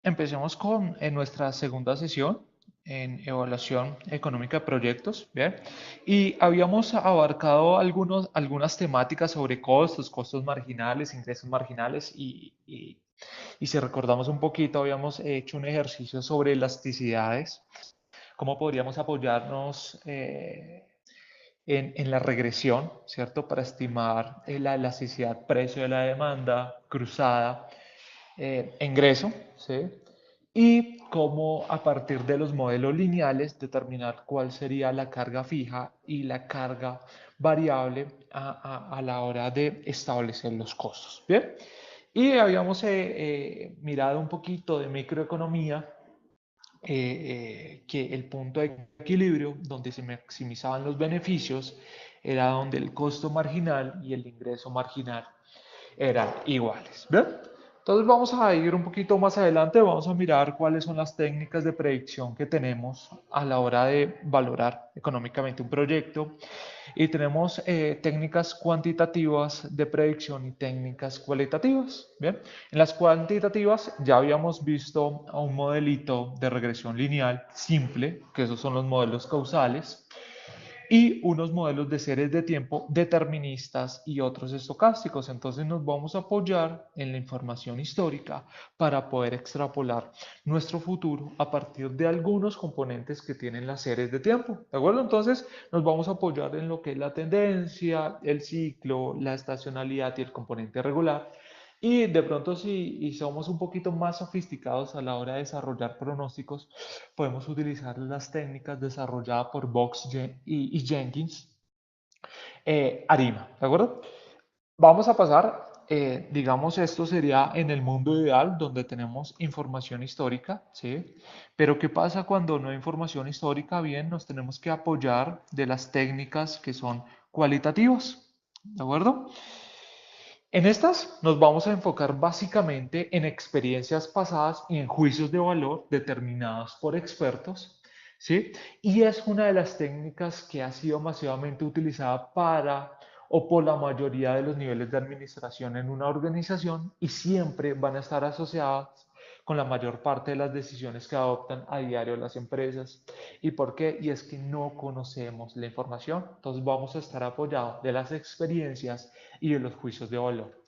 empecemos con nuestra segunda sesión en evaluación económica de proyectos, ¿bien? Y habíamos abarcado algunas temáticas sobre costos, costos marginales, ingresos marginales y si recordamos un poquito, habíamos hecho un ejercicio sobre elasticidades, cómo podríamos apoyarnos en la regresión, ¿cierto? Para estimar la elasticidad precio de la demanda cruzada ingreso, ¿sí? Y cómo a partir de los modelos lineales determinar cuál sería la carga fija y la carga variable a la hora de establecer los costos. Bien, y habíamos mirado un poquito de microeconomía, que el punto de equilibrio donde se maximizaban los beneficios era donde el costo marginal y el ingreso marginal eran iguales. ¿Bien? Entonces vamos a ir un poquito más adelante, vamos a mirar cuáles son las técnicas de predicción que tenemos a la hora de valorar económicamente un proyecto. Y tenemos técnicas cuantitativas de predicción y técnicas cualitativas. Bien, en las cuantitativas ya habíamos visto a un modelito de regresión lineal simple, que esos son los modelos causales, y unos modelos de series de tiempo deterministas y otros estocásticos. Entonces nos vamos a apoyar en la información histórica para poder extrapolar nuestro futuro a partir de algunos componentes que tienen las series de tiempo. ¿De acuerdo? Entonces nos vamos a apoyar en lo que es la tendencia, el ciclo, la estacionalidad y el componente regular. Y de pronto si somos un poquito más sofisticados a la hora de desarrollar pronósticos, podemos utilizar las técnicas desarrolladas por Box y Jenkins, ARIMA, ¿de acuerdo? Vamos a pasar, digamos, esto sería en el mundo ideal donde tenemos información histórica, ¿sí? Pero ¿qué pasa cuando no hay información histórica? Bien, nos tenemos que apoyar de las técnicas que son cualitativas, ¿de acuerdo? En estas nos vamos a enfocar básicamente en experiencias pasadas y en juicios de valor determinados por expertos, ¿sí? Y es una de las técnicas que ha sido masivamente utilizada para o por la mayoría de los niveles de administración en una organización y siempre van a estar asociadas con la mayor parte de las decisiones que adoptan a diario las empresas. ¿Y por qué? Y es que no conocemos la información, entonces vamos a estar apoyados de las experiencias y de los juicios de valor.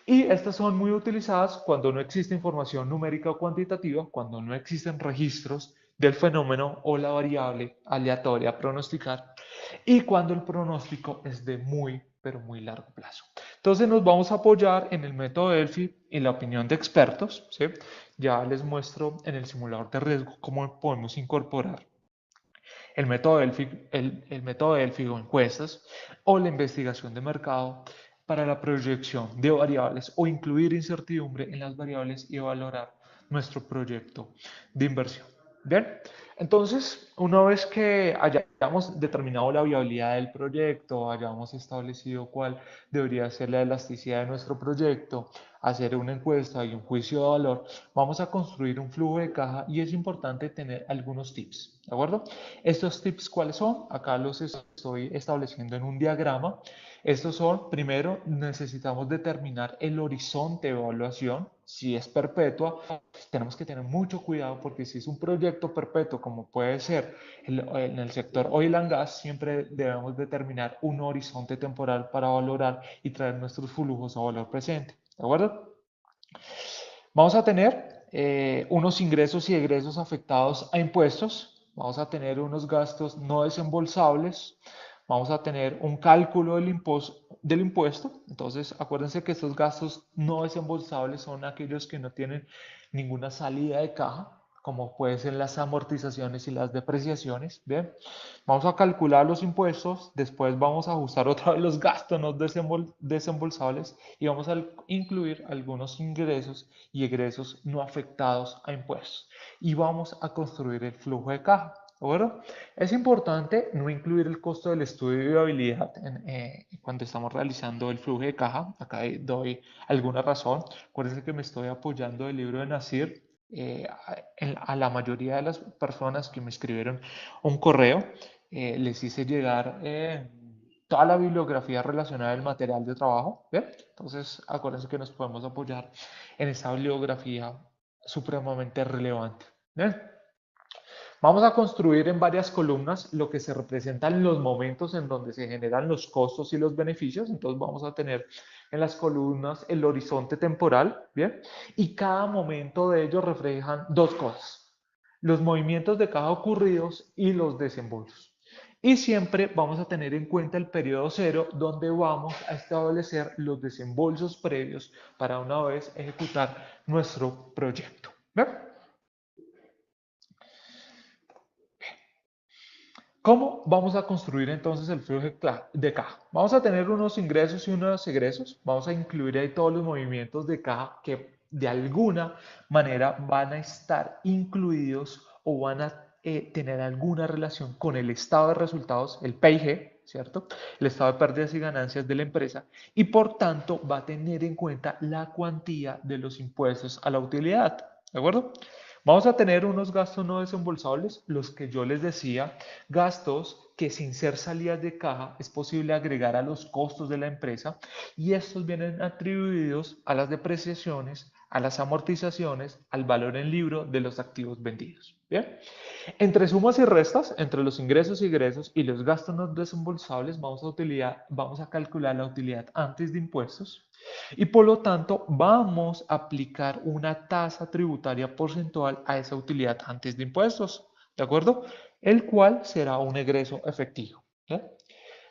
Y estas son muy utilizadas cuando no existe información numérica o cuantitativa, cuando no existen registros del fenómeno o la variable aleatoria a pronosticar y cuando el pronóstico es de muy, pero muy largo plazo. Entonces nos vamos a apoyar en el método Delphi y la opinión de expertos, ¿sí? Ya les muestro en el simulador de riesgo cómo podemos incorporar el método Delphi o encuestas o la investigación de mercado para la proyección de variables o incluir incertidumbre en las variables y valorar nuestro proyecto de inversión. Bien, entonces, una vez que hayamos determinado la viabilidad del proyecto, hayamos establecido cuál debería ser la elasticidad de nuestro proyecto, hacer una encuesta y un juicio de valor, vamos a construir un flujo de caja y es importante tener algunos tips, ¿de acuerdo? Estos tips, ¿cuáles son? Acá los estoy estableciendo en un diagrama. Estos son, primero, necesitamos determinar el horizonte de evaluación. Si es perpetua, tenemos que tener mucho cuidado porque si es un proyecto perpetuo, como puede ser en el sector oil and gas, siempre debemos determinar un horizonte temporal para valorar y traer nuestros flujos a valor presente. ¿De acuerdo? Vamos a tener unos ingresos y egresos afectados a impuestos, vamos a tener unos gastos no desembolsables, vamos a tener un cálculo del impuesto. Entonces, acuérdense que estos gastos no desembolsables son aquellos que no tienen ninguna salida de caja, como pueden ser las amortizaciones y las depreciaciones. Bien, vamos a calcular los impuestos, después vamos a ajustar otra vez los gastos no desembolsables y vamos a incluir algunos ingresos y egresos no afectados a impuestos. Y vamos a construir el flujo de caja. Bueno, es importante no incluir el costo del estudio de viabilidad cuando estamos realizando el flujo de caja. Acá doy alguna razón. Acuérdense que me estoy apoyando del libro de Nasir. A la mayoría de las personas que me escribieron un correo, les hice llegar toda la bibliografía relacionada al material de trabajo. ¿Bien? Entonces, acuérdense que nos podemos apoyar en esta bibliografía supremamente relevante. ¿Bien? Vamos a construir en varias columnas lo que se representan los momentos en donde se generan los costos y los beneficios. Entonces vamos a tener en las columnas el horizonte temporal, ¿bien? Y cada momento de ellos reflejan dos cosas: los movimientos de caja ocurridos y los desembolsos. Y siempre vamos a tener en cuenta el periodo cero, donde vamos a establecer los desembolsos previos para una vez ejecutar nuestro proyecto. ¿Bien? ¿Cómo vamos a construir entonces el flujo de caja? Vamos a tener unos ingresos y unos egresos. Vamos a incluir ahí todos los movimientos de caja que de alguna manera van a estar incluidos o van a tener alguna relación con el estado de resultados, el PIG, ¿cierto? El estado de pérdidas y ganancias de la empresa, y por tanto va a tener en cuenta la cuantía de los impuestos a la utilidad. ¿De acuerdo? Vamos a tener unos gastos no desembolsables, los que yo les decía, gastos que sin ser salidas de caja es posible agregar a los costos de la empresa, y estos vienen atribuidos a las depreciaciones, a las amortizaciones, al valor en libro de los activos vendidos. ¿Bien? Entre sumas y restas, entre los ingresos y egresos y los gastos no desembolsables, vamos a calcular la utilidad antes de impuestos, y por lo tanto vamos a aplicar una tasa tributaria porcentual a esa utilidad antes de impuestos, ¿de acuerdo? El cual será un egreso efectivo. ¿Ya?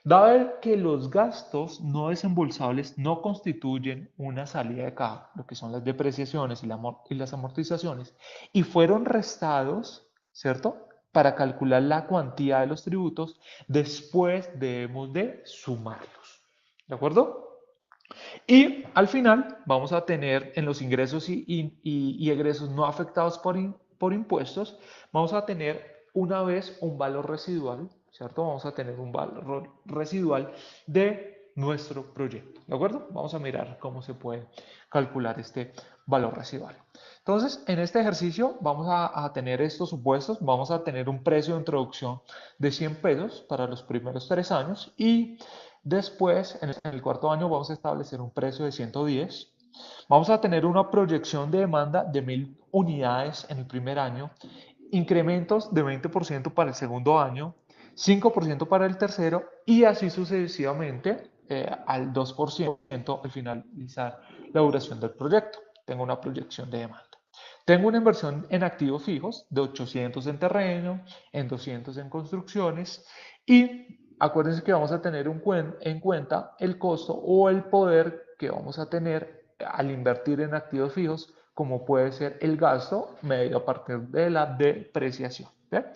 Dado que los gastos no desembolsables no constituyen una salida de caja, lo que son las depreciaciones y las amortizaciones, y fueron restados, ¿cierto? Para calcular la cuantía de los tributos, después debemos de sumarlos. ¿De acuerdo? Y al final vamos a tener en los ingresos y egresos no afectados por impuestos, vamos a tener una vez un valor residual, ¿cierto? Vamos a tener un valor residual de nuestro proyecto, ¿de acuerdo? Vamos a mirar cómo se puede calcular este valor residual. Entonces, en este ejercicio vamos a tener estos supuestos, vamos a tener un precio de introducción de 100 pesos para los primeros 3 años, y después, en el cuarto año, vamos a establecer un precio de 110. Vamos a tener una proyección de demanda de 1000 unidades en el primer año, incrementos de 20% para el segundo año, 5% para el tercero, y así sucesivamente al 2% al finalizar la duración del proyecto. Tengo una proyección de demanda. Tengo una inversión en activos fijos de 800 en terreno, en 200 en construcciones, y acuérdense que vamos a tener en cuenta el costo o el poder que vamos a tener al invertir en activos fijos, como puede ser el gasto medido a partir de la depreciación. ¿Bien?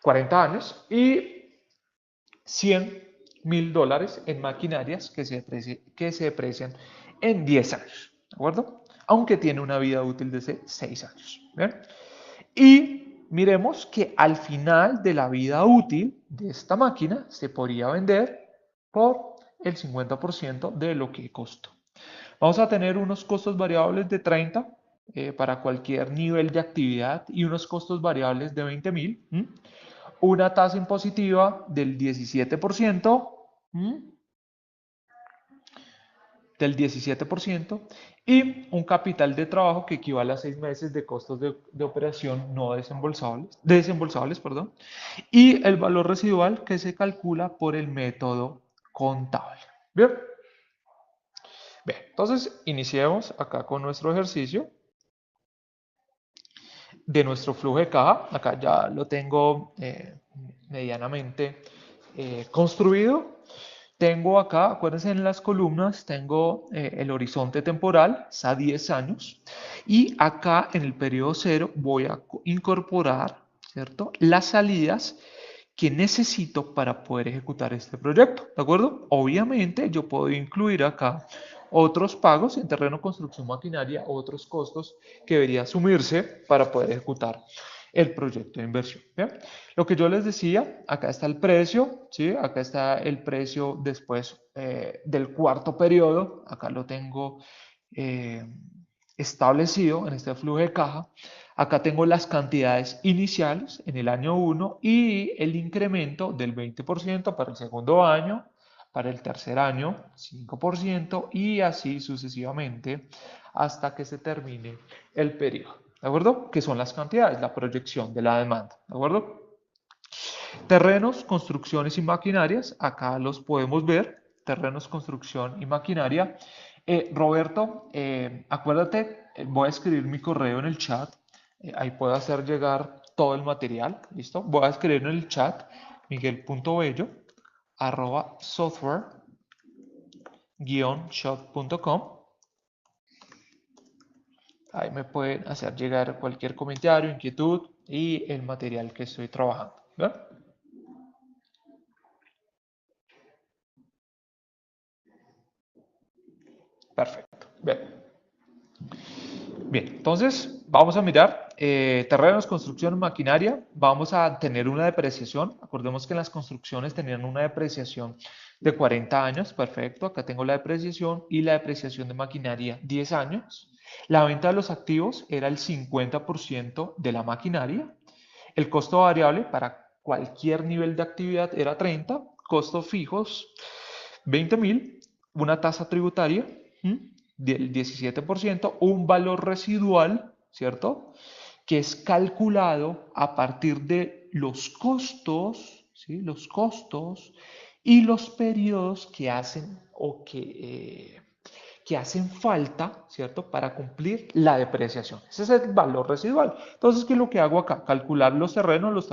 40 años y 100.000 dólares en maquinarias que se deprecian en 10 años. ¿De acuerdo? Aunque tiene una vida útil de 6 años. ¿Bien? Y miremos que al final de la vida útil de esta máquina se podría vender por el 50% de lo que costó. Vamos a tener unos costos variables de 30 para cualquier nivel de actividad, y unos costos variables de 20.000. Una tasa impositiva del 17%, y un capital de trabajo que equivale a 6 meses de costos de operación no desembolsables, perdón, y el valor residual que se calcula por el método contable. Bien. Bien, entonces iniciemos acá con nuestro ejercicio de nuestro flujo de caja. Acá ya lo tengo medianamente construido. Tengo acá, acuérdense, en las columnas, tengo el horizonte temporal, es a 10 años, y acá en el periodo cero voy a incorporar, ¿cierto?, las salidas que necesito para poder ejecutar este proyecto, ¿de acuerdo? Obviamente yo puedo incluir acá otros pagos en terreno, construcción, maquinaria, otros costos que debería asumirse para poder ejecutar el proyecto de inversión. ¿Bien? Lo que yo les decía, acá está el precio, ¿sí? Acá está el precio después del cuarto periodo, acá lo tengo eh, establecido en este flujo de caja. Acá tengo las cantidades iniciales en el año 1 y el incremento del 20% para el segundo año, para el tercer año 5%, y así sucesivamente hasta que se termine el periodo. ¿de acuerdo? Que son las cantidades, la proyección de la demanda, ¿de acuerdo? Terrenos, construcciones y maquinarias, acá los podemos ver, terrenos, construcción y maquinaria. Roberto, acuérdate, voy a escribir mi correo en el chat, ahí puedo hacer llegar todo el material, ¿listo? Voy a escribir en el chat miguel.bello software-shop.com. Ahí me pueden hacer llegar cualquier comentario, inquietud y el material que estoy trabajando. ¿Bien? Perfecto. Bien. Bien, entonces vamos a mirar terrenos, construcción, maquinaria. Vamos a tener una depreciación. Acordemos que en las construcciones tenían una depreciación de 40 años. Perfecto, acá tengo la depreciación y la depreciación de maquinaria 10 años. La venta de los activos era el 50% de la maquinaria. El costo variable para cualquier nivel de actividad era 30, costos fijos 20.000, una tasa tributaria del 17%, un valor residual, ¿cierto? Que es calculado a partir de los costos, ¿sí? Los costos y los periodos que hacen o que hacen falta, ¿cierto? Para cumplir la depreciación. Ese es el valor residual. Entonces, ¿qué es lo que hago acá? Calcular los terrenos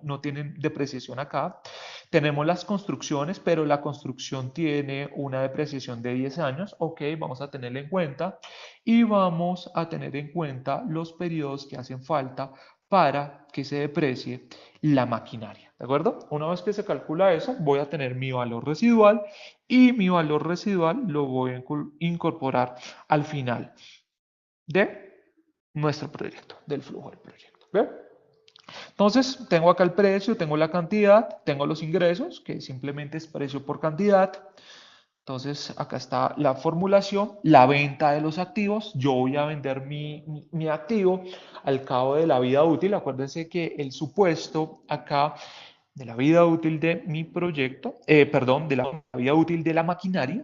no tienen depreciación acá. Tenemos las construcciones, pero la construcción tiene una depreciación de 10 años. Ok, vamos a tenerla en cuenta. Y vamos a tener en cuenta los periodos que hacen falta para que se deprecie la maquinaria. ¿De acuerdo? Una vez que se calcula eso, voy a tener mi valor residual y mi valor residual lo voy a incorporar al final de nuestro proyecto, del flujo del proyecto. ¿Ve? Entonces, tengo acá el precio, tengo la cantidad, tengo los ingresos, que simplemente es precio por cantidad. Entonces, acá está la formulación, la venta de los activos. Yo voy a vender mi activo al cabo de la vida útil. Acuérdense que el supuesto acá de la vida útil de mi proyecto, perdón, de la vida útil de la maquinaria,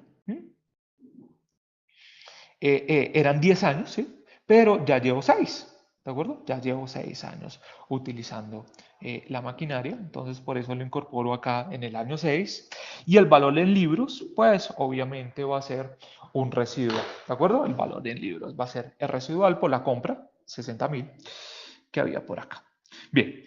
eran 10 años, ¿sí? Pero ya llevo 6, ¿de acuerdo? Ya llevo 6 años utilizando la maquinaria, entonces por eso lo incorporo acá en el año 6. Y el valor en libros, pues obviamente va a ser un residual, ¿de acuerdo? El valor en libros va a ser el residual por la compra, 60.000, que había por acá. Bien,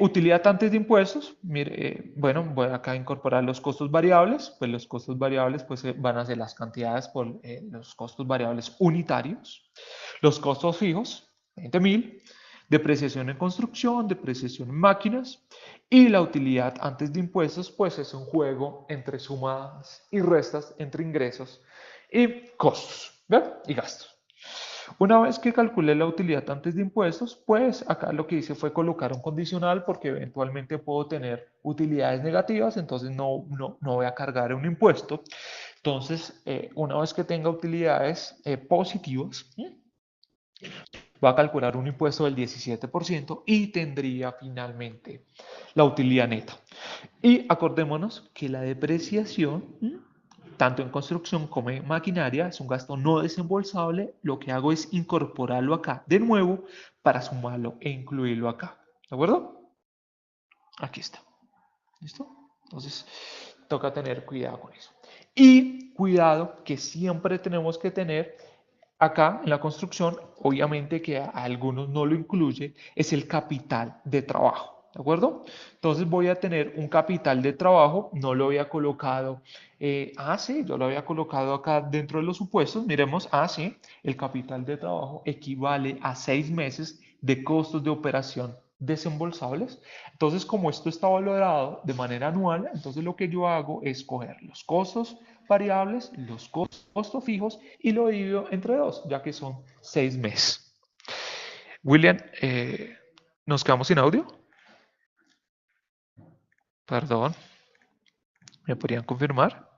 utilidad antes de impuestos, mire, bueno, voy acá a incorporar los costos variables, pues los costos variables pues van a ser las cantidades por los costos variables unitarios, los costos fijos, 20.000, depreciación en construcción, depreciación en máquinas y la utilidad antes de impuestos pues es un juego entre sumas y restas, entre ingresos y costos, ¿verdad? Y gastos. Una vez que calculé la utilidad antes de impuestos, pues acá lo que hice fue colocar un condicional porque eventualmente puedo tener utilidades negativas, entonces no voy a cargar un impuesto. Entonces, una vez que tenga utilidades positivas, voy a calcular un impuesto del 17% y tendría finalmente la utilidad neta. Y acordémonos que la depreciación, tanto en construcción como en maquinaria, es un gasto no desembolsable. Lo que hago es incorporarlo acá de nuevo para sumarlo e incluirlo acá. ¿De acuerdo? Aquí está. ¿Listo? Entonces, toca tener cuidado con eso. Y cuidado que siempre tenemos que tener acá en la construcción, obviamente que a algunos no lo incluye, es el capital de trabajo. ¿De acuerdo? Entonces voy a tener un capital de trabajo, no lo había colocado, sí, yo lo había colocado acá dentro de los supuestos, miremos, sí, el capital de trabajo equivale a 6 meses de costos de operación desembolsables. Entonces, como esto está valorado de manera anual, entonces lo que yo hago es coger los costos variables, los costos fijos y lo divido entre dos, ya que son 6 meses. William, ¿nos quedamos sin audio? Perdón, ¿me podrían confirmar?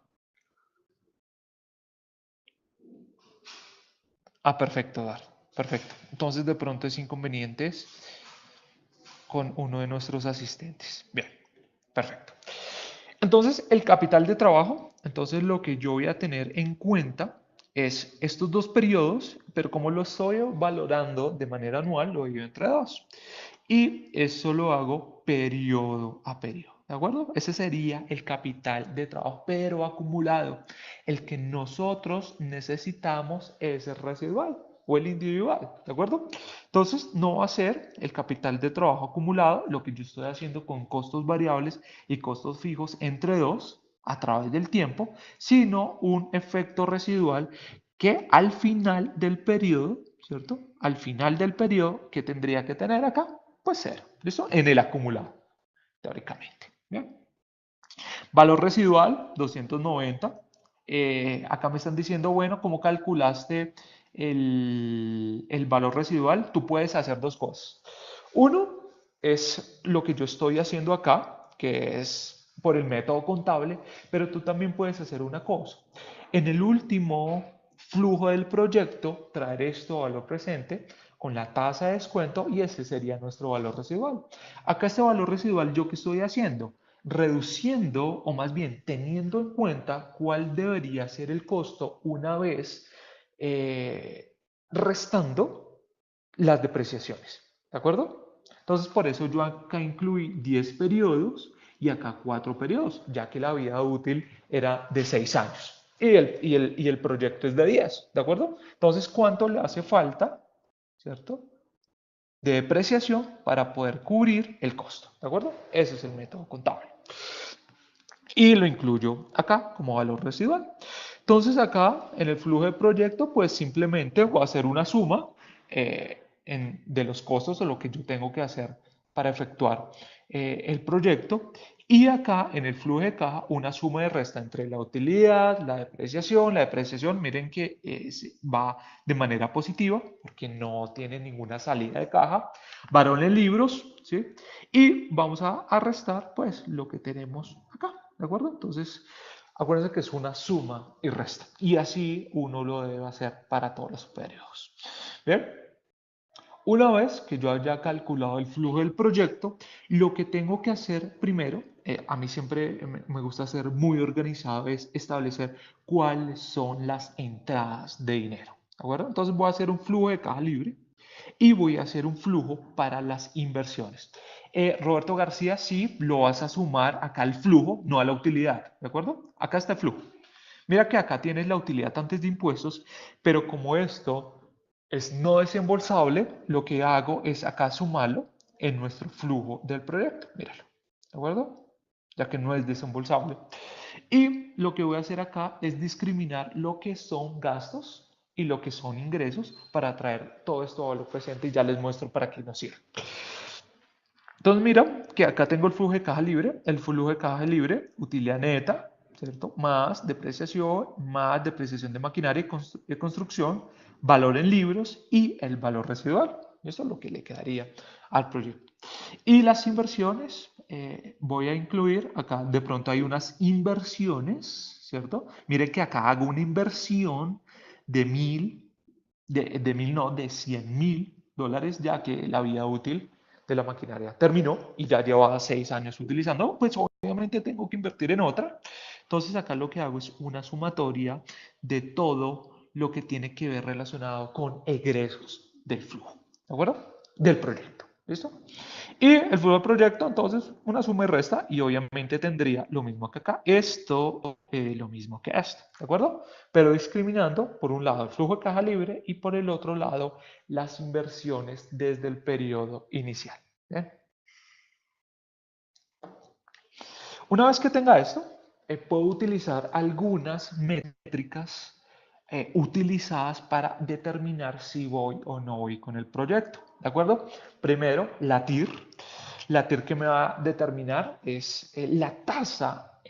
Perfecto, Dar. Perfecto. Entonces, de pronto es inconvenientes con uno de nuestros asistentes. Bien, perfecto. Entonces, el capital de trabajo, entonces lo que yo voy a tener en cuenta es estos dos periodos, pero como lo estoy valorando de manera anual, lo divido entre dos. Y eso lo hago periodo a periodo, ¿de acuerdo? Ese sería el capital de trabajo, pero acumulado. El que nosotros necesitamos es el residual o el individual, ¿de acuerdo? Entonces, no va a ser el capital de trabajo acumulado, lo que yo estoy haciendo con costos variables y costos fijos entre dos a través del tiempo, sino un efecto residual que al final del periodo, ¿cierto? Al final del periodo, ¿qué tendría que tener acá? Pues cero, ¿listo? En el acumulado, teóricamente. ¿Bien? Valor residual, 290. Acá me están diciendo, bueno, ¿cómo calculaste el valor residual? Tú puedes hacer dos cosas. Uno es lo que yo estoy haciendo acá, que es por el método contable, pero tú también puedes hacer una cosa. En el último flujo del proyecto, traer esto a valor presente con la tasa de descuento y ese sería nuestro valor residual. Acá este valor residual, ¿yo qué estoy haciendo? Reduciendo o más bien teniendo en cuenta cuál debería ser el costo una vez eh, restando las depreciaciones. ¿De acuerdo? Entonces, por eso yo acá incluí 10 periodos y acá 4 periodos, ya que la vida útil era de 6 años y el proyecto es de 10. ¿De acuerdo? Entonces, ¿cuánto le hace falta? ¿Cierto? De depreciación para poder cubrir el costo. ¿De acuerdo? Ese es el método contable y lo incluyo acá como valor residual. Entonces acá en el flujo de proyecto pues simplemente voy a hacer una suma de los costos o lo que yo tengo que hacer para efectuar el proyecto y acá en el flujo de caja una suma de resta entre la utilidad, la depreciación miren que va de manera positiva porque no tiene ninguna salida de caja, varón en libros, ¿sí? Y vamos a restar pues lo que tenemos acá. ¿De acuerdo? Entonces, acuérdense que es una suma y resta. Y así uno lo debe hacer para todos los periodos. Bien, una vez que yo haya calculado el flujo del proyecto, lo que tengo que hacer primero, a mí siempre me gusta ser muy organizado, es establecer cuáles son las entradas de dinero. ¿De acuerdo? Entonces voy a hacer un flujo de caja libre y voy a hacer un flujo para las inversiones. Roberto García, sí, lo vas a sumar acá al flujo, no a la utilidad, ¿de acuerdo? Acá está el flujo. Mira que acá tienes la utilidad antes de impuestos, pero como esto es no desembolsable, lo que hago es acá sumarlo en nuestro flujo del proyecto. Míralo, ¿de acuerdo? Ya que no es desembolsable. Y lo que voy a hacer acá es discriminar lo que son gastos y lo que son ingresos para traer todo esto a valor presente y ya les muestro para qué nos sirve. Entonces mira que acá tengo el flujo de caja libre, el flujo de caja libre, utilidad neta, ¿cierto? Más depreciación de maquinaria y de construcción, valor en libros y el valor residual. Eso es lo que le quedaría al proyecto. Y las inversiones, voy a incluir acá, de pronto hay unas inversiones, ¿cierto? Mire que acá hago una inversión de de 100.000 dólares, ya que la vida útil de la maquinaria terminó y ya llevaba 6 años utilizando, pues obviamente tengo que invertir en otra. Entonces acá lo que hago es una sumatoria de todo lo que tiene que ver relacionado con egresos del flujo, ¿de acuerdo? Del proyecto, ¿listo? Y el flujo del proyecto, entonces, una suma y resta, y obviamente tendría lo mismo que acá, esto, lo mismo que esto, ¿de acuerdo? Pero discriminando, por un lado, el flujo de caja libre y por el otro lado, las inversiones desde el periodo inicial. ¿Bien? Una vez que tenga esto, puedo utilizar algunas métricas utilizadas para determinar si voy o no voy con el proyecto. ¿De acuerdo? Primero, la TIR. La TIR que me va a determinar es la tasa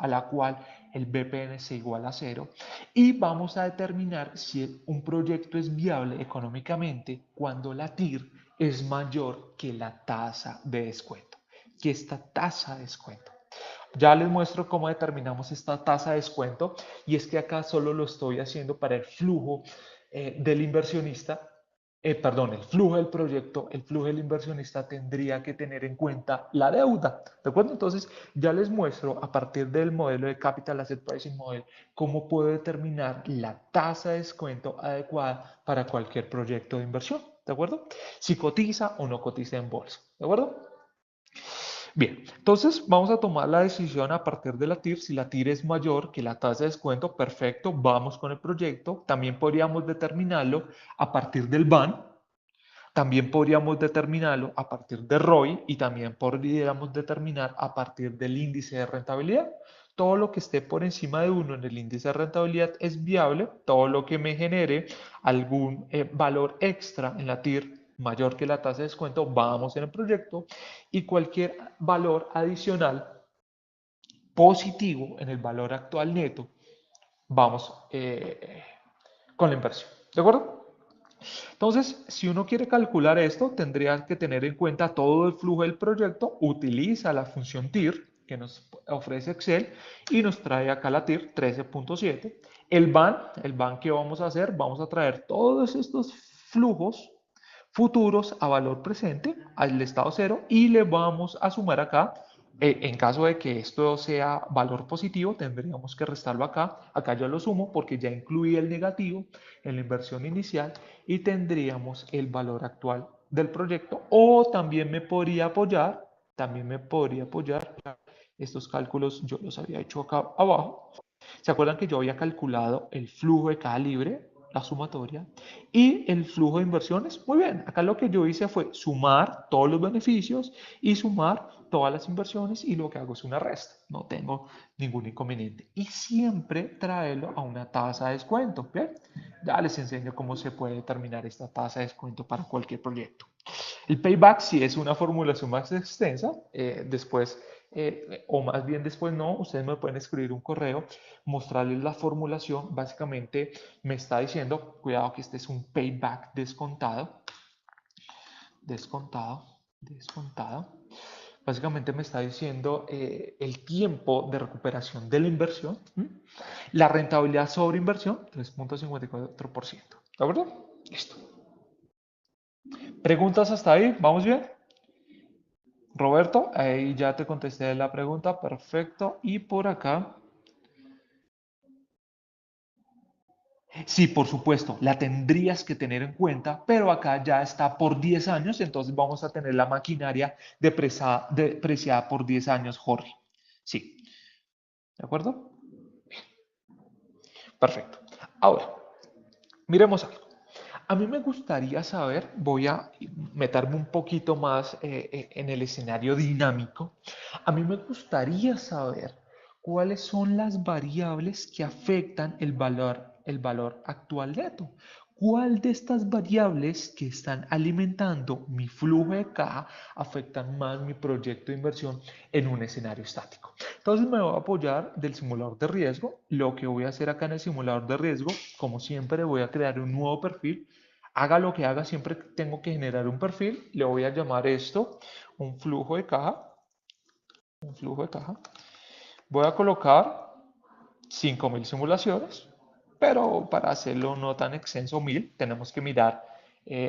a la cual el BPN se iguala a cero y vamos a determinar si un proyecto es viable económicamente cuando la TIR es mayor que la tasa de descuento, que esta tasa de descuento. Ya les muestro cómo determinamos esta tasa de descuento y es que acá solo lo estoy haciendo para el flujo del inversionista perdón, el flujo del proyecto, el flujo del inversionista tendría que tener en cuenta la deuda, ¿de acuerdo? Entonces, ya les muestro a partir del modelo de Capital Asset Pricing Model cómo puedo determinar la tasa de descuento adecuada para cualquier proyecto de inversión, ¿de acuerdo? Si cotiza o no cotiza en bolsa, ¿de acuerdo? Bien, entonces vamos a tomar la decisión a partir de la TIR. Si la TIR es mayor que la tasa de descuento, perfecto, vamos con el proyecto. También podríamos determinarlo a partir del BAN. También podríamos determinarlo a partir de ROI y también podríamos determinar a partir del índice de rentabilidad. Todo lo que esté por encima de 1 en el índice de rentabilidad es viable. Todo lo que me genere algún valor extra en la TIR mayor que la tasa de descuento, vamos en el proyecto. Y cualquier valor adicional positivo en el valor actual neto, vamos con la inversión. ¿De acuerdo? Entonces, si uno quiere calcular esto, tendría que tener en cuenta todo el flujo del proyecto, utiliza la función TIR que nos ofrece Excel y nos trae acá la TIR 13.7. El BAN que vamos a hacer, vamos a traer todos estos flujos futuros a valor presente, al estado cero, y le vamos a sumar acá. En caso de que esto sea valor positivo, tendríamos que restarlo acá. Acá ya lo sumo porque ya incluí el negativo en la inversión inicial y tendríamos el valor actual del proyecto. O también me podría apoyar, estos cálculos yo los había hecho acá abajo. ¿Se acuerdan que yo había calculado el flujo de cada libre, la sumatoria, y el flujo de inversiones? Muy bien, acá lo que yo hice fue sumar todos los beneficios y sumar todas las inversiones y lo que hago es una resta. No tengo ningún inconveniente. Y siempre traerlo a una tasa de descuento. ¿Bien? Ya les enseño cómo se puede determinar esta tasa de descuento para cualquier proyecto. El payback sí es una formulación más extensa, después, o más bien después no, ustedes me pueden escribir un correo, mostrarles la formulación, básicamente me está diciendo, cuidado que este es un payback descontado, descontado, básicamente me está diciendo el tiempo de recuperación de la inversión, la rentabilidad sobre inversión, 3.54%, ¿de acuerdo? Listo. ¿Preguntas hasta ahí? ¿Vamos bien? Roberto, ahí ya te contesté la pregunta, perfecto. Y por acá, sí, por supuesto, la tendrías que tener en cuenta, pero acá ya está por 10 años, entonces vamos a tener la maquinaria depreciada por 10 años, Jorge. Sí, ¿de acuerdo? Perfecto. Ahora, miremos algo. A mí me gustaría saber, voy a meterme un poquito más en el escenario dinámico. A mí me gustaría saber cuáles son las variables que afectan el valor actual neto. ¿Cuál de estas variables que están alimentando mi flujo de caja afectan más mi proyecto de inversión en un escenario estático? Entonces me voy a apoyar del simulador de riesgo. Lo que voy a hacer acá en el simulador de riesgo, como siempre, voy a crear un nuevo perfil. Haga lo que haga, siempre tengo que generar un perfil. Le voy a llamar esto un flujo de caja. Un flujo de caja. Voy a colocar 5.000 simulaciones, pero para hacerlo no tan extenso, 1.000, tenemos que mirar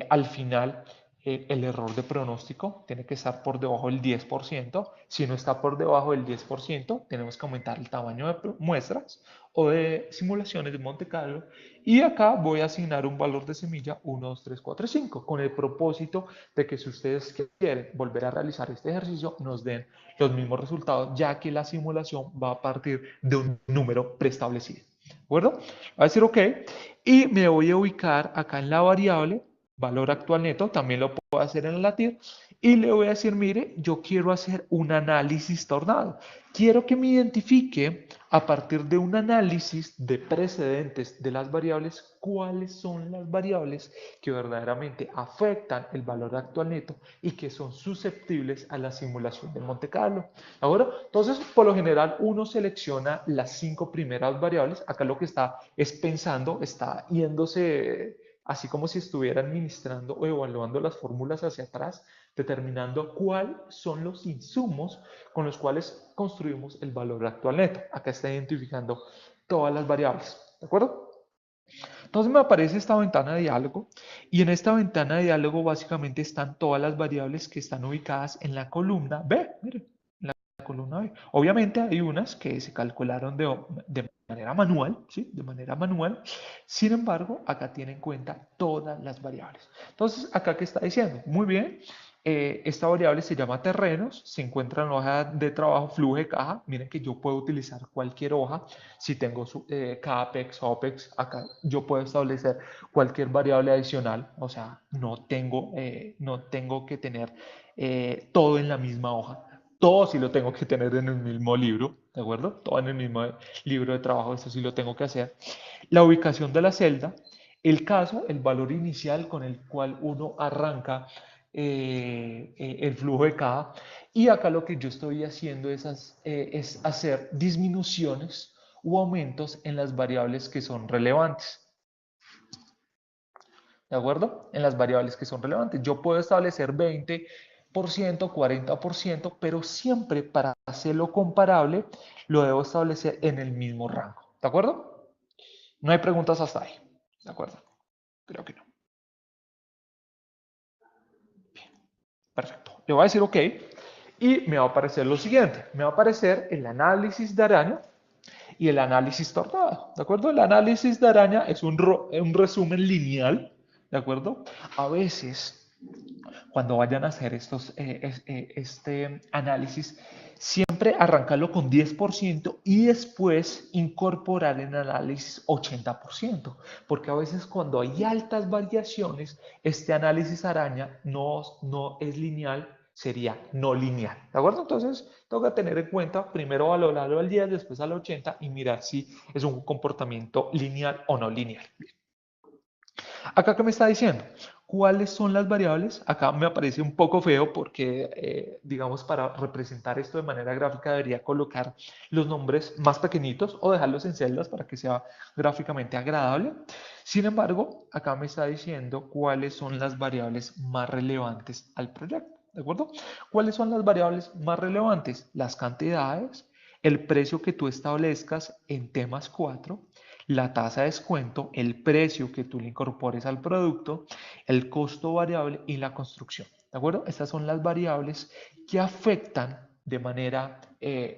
al final el error de pronóstico, tiene que estar por debajo del 10%. Si no está por debajo del 10%, tenemos que aumentar el tamaño de muestras o de simulaciones de Monte Carlo. Y acá voy a asignar un valor de semilla 1, 2, 3, 4, 5, con el propósito de que si ustedes quieren volver a realizar este ejercicio, nos den los mismos resultados, ya que la simulación va a partir de un número preestablecido. ¿De acuerdo? Voy a decir OK y me voy a ubicar acá en la variable valor actual neto, también lo puedo hacer en la TIR, y le voy a decir, mire, yo quiero hacer un análisis tornado. Quiero que me identifique a partir de un análisis de precedentes de las variables, cuáles son las variables que verdaderamente afectan el valor actual neto y que son susceptibles a la simulación de Monte Carlo. Ahora, entonces, por lo general, uno selecciona las 5 primeras variables. Acá lo que está es pensando, está yéndose así como si estuviera administrando o evaluando las fórmulas hacia atrás, determinando cuáles son los insumos con los cuales construimos el valor actual neto. Acá está identificando todas las variables, ¿de acuerdo? Entonces me aparece esta ventana de diálogo y en esta ventana de diálogo básicamente están todas las variables que están ubicadas en la columna B. Miren, en la columna B. Obviamente hay unas que se calcularon de manera manual, ¿sí? De manera manual. Sin embargo, acá tiene en cuenta todas las variables. Entonces, acá ¿qué está diciendo? Muy bien. Esta variable se llama terrenos, se encuentra en la hoja de trabajo flujo de caja. Miren que yo puedo utilizar cualquier hoja. Si tengo CAPEX, OPEX, acá yo puedo establecer cualquier variable adicional. O sea, no tengo que tener todo en la misma hoja. Todo sí lo tengo que tener en el mismo libro, ¿de acuerdo? Todo en el mismo libro de trabajo, eso sí lo tengo que hacer. La ubicación de la celda, el caso, el valor inicial con el cual uno arranca el flujo de caja. Y acá lo que yo estoy haciendo es hacer disminuciones o aumentos en las variables que son relevantes. ¿De acuerdo? En las variables que son relevantes. Yo puedo establecer 20%, 40%, pero siempre para hacerlo comparable lo debo establecer en el mismo rango. ¿De acuerdo? No hay preguntas hasta ahí. ¿De acuerdo? Creo que no. Perfecto. Le voy a decir OK y me va a aparecer lo siguiente. Me va a aparecer el análisis de araña y el análisis tornado. ¿De acuerdo? El análisis de araña es un resumen lineal. ¿De acuerdo? A veces, cuando vayan a hacer este análisis, siempre arrancarlo con 10% y después incorporar en análisis 80%, porque a veces cuando hay altas variaciones, este análisis araña no es lineal, sería no lineal, ¿de acuerdo? Entonces, toca tener en cuenta, primero valorarlo al 10, después al 80 y mirar si es un comportamiento lineal o no lineal. Acá, ¿qué me está diciendo? ¿Cuáles son las variables? Acá me aparece un poco feo porque, digamos, para representar esto de manera gráfica debería colocar los nombres más pequeñitos o dejarlos en celdas para que sea gráficamente agradable. Sin embargo, acá me está diciendo cuáles son las variables más relevantes al proyecto. ¿De acuerdo? ¿Cuáles son las variables más relevantes? Las cantidades, el precio que tú establezcas en temas 4, la tasa de descuento, el precio que tú le incorpores al producto, el costo variable y la construcción. ¿De acuerdo? Estas son las variables que afectan de manera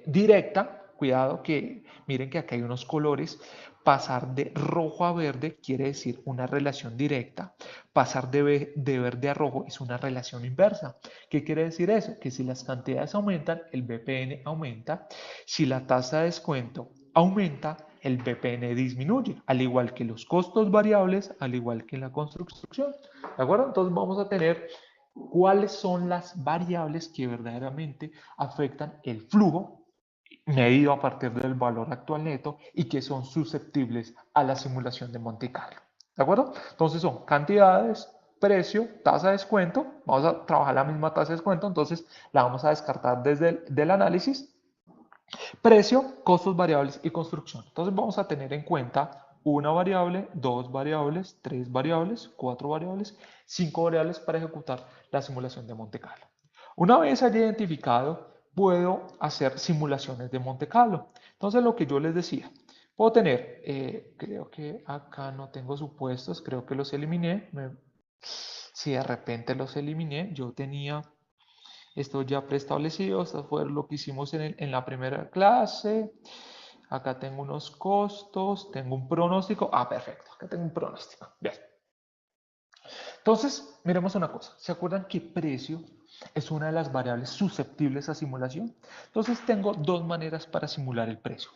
directa. Cuidado que miren que acá hay unos colores. Pasar de rojo a verde quiere decir una relación directa. Pasar de verde a rojo es una relación inversa. ¿Qué quiere decir eso? Que si las cantidades aumentan, el BPN aumenta. Si la tasa de descuento aumenta, el BPN disminuye, al igual que los costos variables, al igual que en la construcción. ¿De acuerdo? Entonces vamos a tener cuáles son las variables que verdaderamente afectan el flujo medido a partir del valor actual neto y que son susceptibles a la simulación de Monte Carlo. ¿De acuerdo? Entonces son cantidades, precio, tasa de descuento. Vamos a trabajar la misma tasa de descuento, entonces la vamos a descartar desde el análisis. Precio, costos variables y construcción. Entonces vamos a tener en cuenta una variable, dos variables, tres variables, cuatro variables, cinco variables para ejecutar la simulación de Monte Carlo. Una vez haya identificado, puedo hacer simulaciones de Monte Carlo. Entonces lo que yo les decía, puedo tener, creo que acá no tengo supuestos, creo que los eliminé. Si de repente los eliminé, yo tenía esto ya preestablecido, esto fue lo que hicimos en la primera clase. Acá tengo unos costos, tengo un pronóstico. Ah, perfecto, acá tengo un pronóstico. Bien. Entonces, miremos una cosa. ¿Se acuerdan que precio es una de las variables susceptibles a simulación? Entonces, tengo dos maneras para simular el precio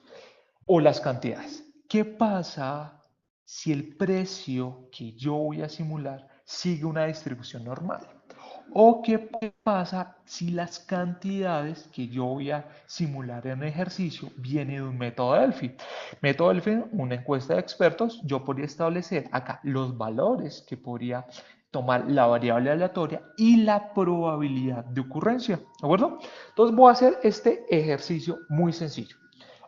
o las cantidades. ¿Qué pasa si el precio que yo voy a simular sigue una distribución normal? ¿O qué pasa si las cantidades que yo voy a simular en el ejercicio vienen de un método Delphi? Método Delphi, una encuesta de expertos, yo podría establecer acá los valores que podría tomar la variable aleatoria y la probabilidad de ocurrencia, ¿de acuerdo? Entonces voy a hacer este ejercicio muy sencillo.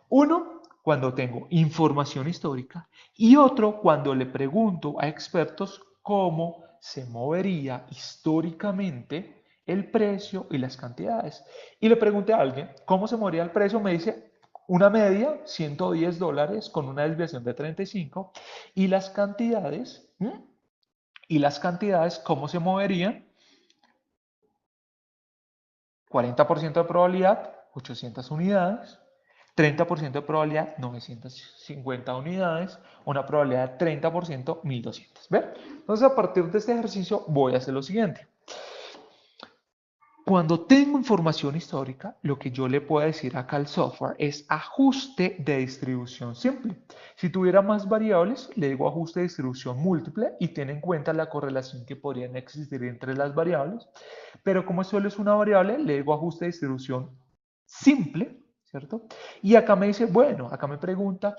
Uno, cuando tengo información histórica y otro cuando le pregunto a expertos cómo se movería históricamente el precio y las cantidades. Y le pregunté a alguien cómo se movería el precio, me dice una media, $110 con una desviación de 35 y las cantidades, ¿m? Y las cantidades, ¿cómo se moverían? 40% de probabilidad, 800 unidades. 30% de probabilidad, 950 unidades. Una probabilidad de 30%, 1200. ¿Ven? Entonces, a partir de este ejercicio, voy a hacer lo siguiente. Cuando tengo información histórica, lo que yo le puedo decir acá al software es ajuste de distribución simple. Si tuviera más variables, le digo ajuste de distribución múltiple y tiene en cuenta la correlación que podrían existir entre las variables. Pero como solo es una variable, le digo ajuste de distribución simple, ¿cierto? Y acá me dice, bueno, acá me pregunta,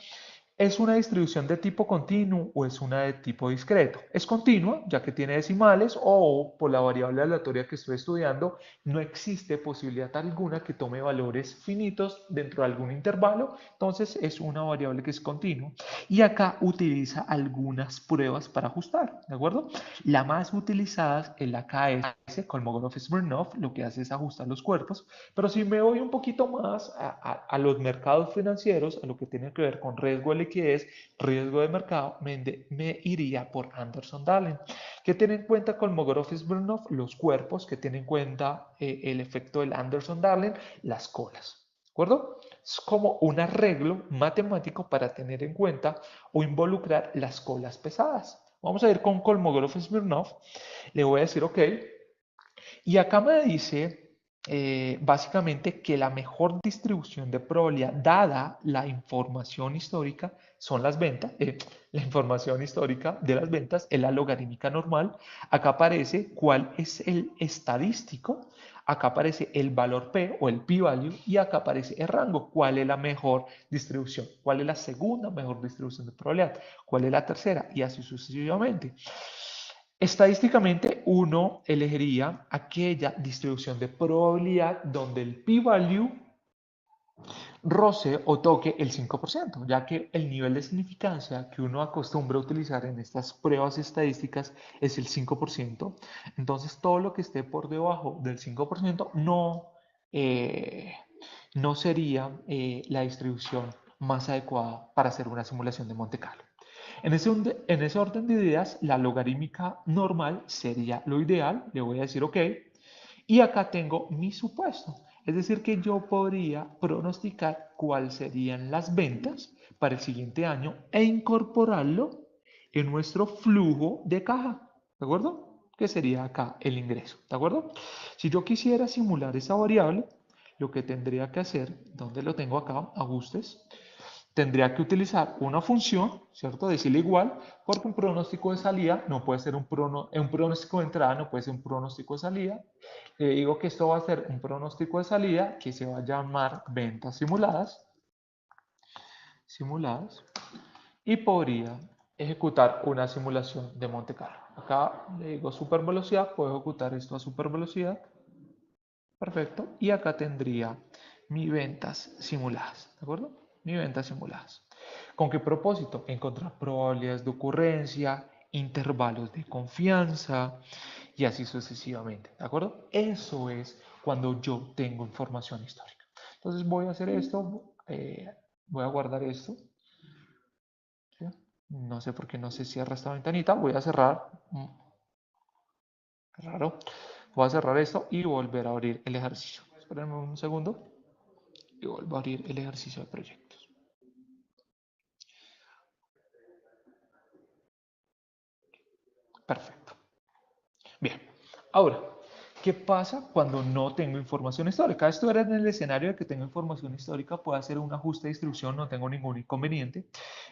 ¿es una distribución de tipo continuo o es una de tipo discreto? Es continua, ya que tiene decimales, o por la variable aleatoria que estoy estudiando, no existe posibilidad alguna que tome valores finitos dentro de algún intervalo, entonces es una variable que es continua. Y acá utiliza algunas pruebas para ajustar, ¿de acuerdo? La más utilizada es la KS, Kolmogorov-Smirnov, lo que hace es ajustar los cuerpos, pero si me voy un poquito más a los mercados financieros, a lo que tiene que ver con riesgo de liquidez, riesgo de mercado, me iría por Anderson-Darling. ¿Qué tiene en cuenta Kolmogorov-Smirnov? Los cuerpos, que tiene en cuenta el efecto del Anderson-Darling, las colas. ¿De acuerdo? Es como un arreglo matemático para tener en cuenta o involucrar las colas pesadas. Vamos a ir con Kolmogorov-Smirnov. Le voy a decir OK. Y acá me dice básicamente que la mejor distribución de probabilidad, dada la información histórica, son las ventas. La información histórica de las ventas es la logarítmica normal. Acá aparece cuál es el estadístico. Acá aparece el valor P o el p-value y acá aparece el rango. ¿Cuál es la mejor distribución? ¿Cuál es la segunda mejor distribución de probabilidad? ¿Cuál es la tercera? Y así sucesivamente. Estadísticamente, uno elegiría aquella distribución de probabilidad donde el p-value roce o toque el 5%, ya que el nivel de significancia que uno acostumbra a utilizar en estas pruebas estadísticas es el 5%. Entonces, todo lo que esté por debajo del 5% eh, no sería la distribución más adecuada para hacer una simulación de Monte Carlo. En ese orden de ideas, la logarítmica normal sería lo ideal. Le voy a decir OK. Y acá tengo mi supuesto. Es decir, que yo podría pronosticar cuáles serían las ventas para el siguiente año e incorporarlo en nuestro flujo de caja. ¿De acuerdo? Que sería acá el ingreso. ¿De acuerdo? Si yo quisiera simular esa variable, lo que tendría que hacer, ¿dónde lo tengo acá? Ajustes. Tendría que utilizar una función, ¿cierto? Decirle igual, porque un pronóstico de salida no puede ser un pronóstico de entrada, no puede ser un pronóstico de salida. Le digo que esto va a ser un pronóstico de salida que se va a llamar ventas simuladas, y podría ejecutar una simulación de Monte Carlo. Acá le digo super velocidad, puedo ejecutar esto a super velocidad. Perfecto. Y acá tendría mis ventas simuladas, ¿de acuerdo? Mis ventas simuladas. ¿Con qué propósito? Encontrar probabilidades de ocurrencia, intervalos de confianza y así sucesivamente, ¿de acuerdo? Eso es cuando yo tengo información histórica. Entonces voy a hacer esto, voy a guardar esto. ¿Sí? No sé por qué no se cierra esta ventanita, voy a cerrar. Raro. Voy a cerrar esto y volver a abrir el ejercicio. Espérenme un segundo y vuelvo a abrir el ejercicio de proyectos. Perfecto. Bien. Ahora, ¿qué pasa cuando no tengo información histórica? Esto era en el escenario de que tengo información histórica, puedo hacer un ajuste de distribución, no tengo ningún inconveniente.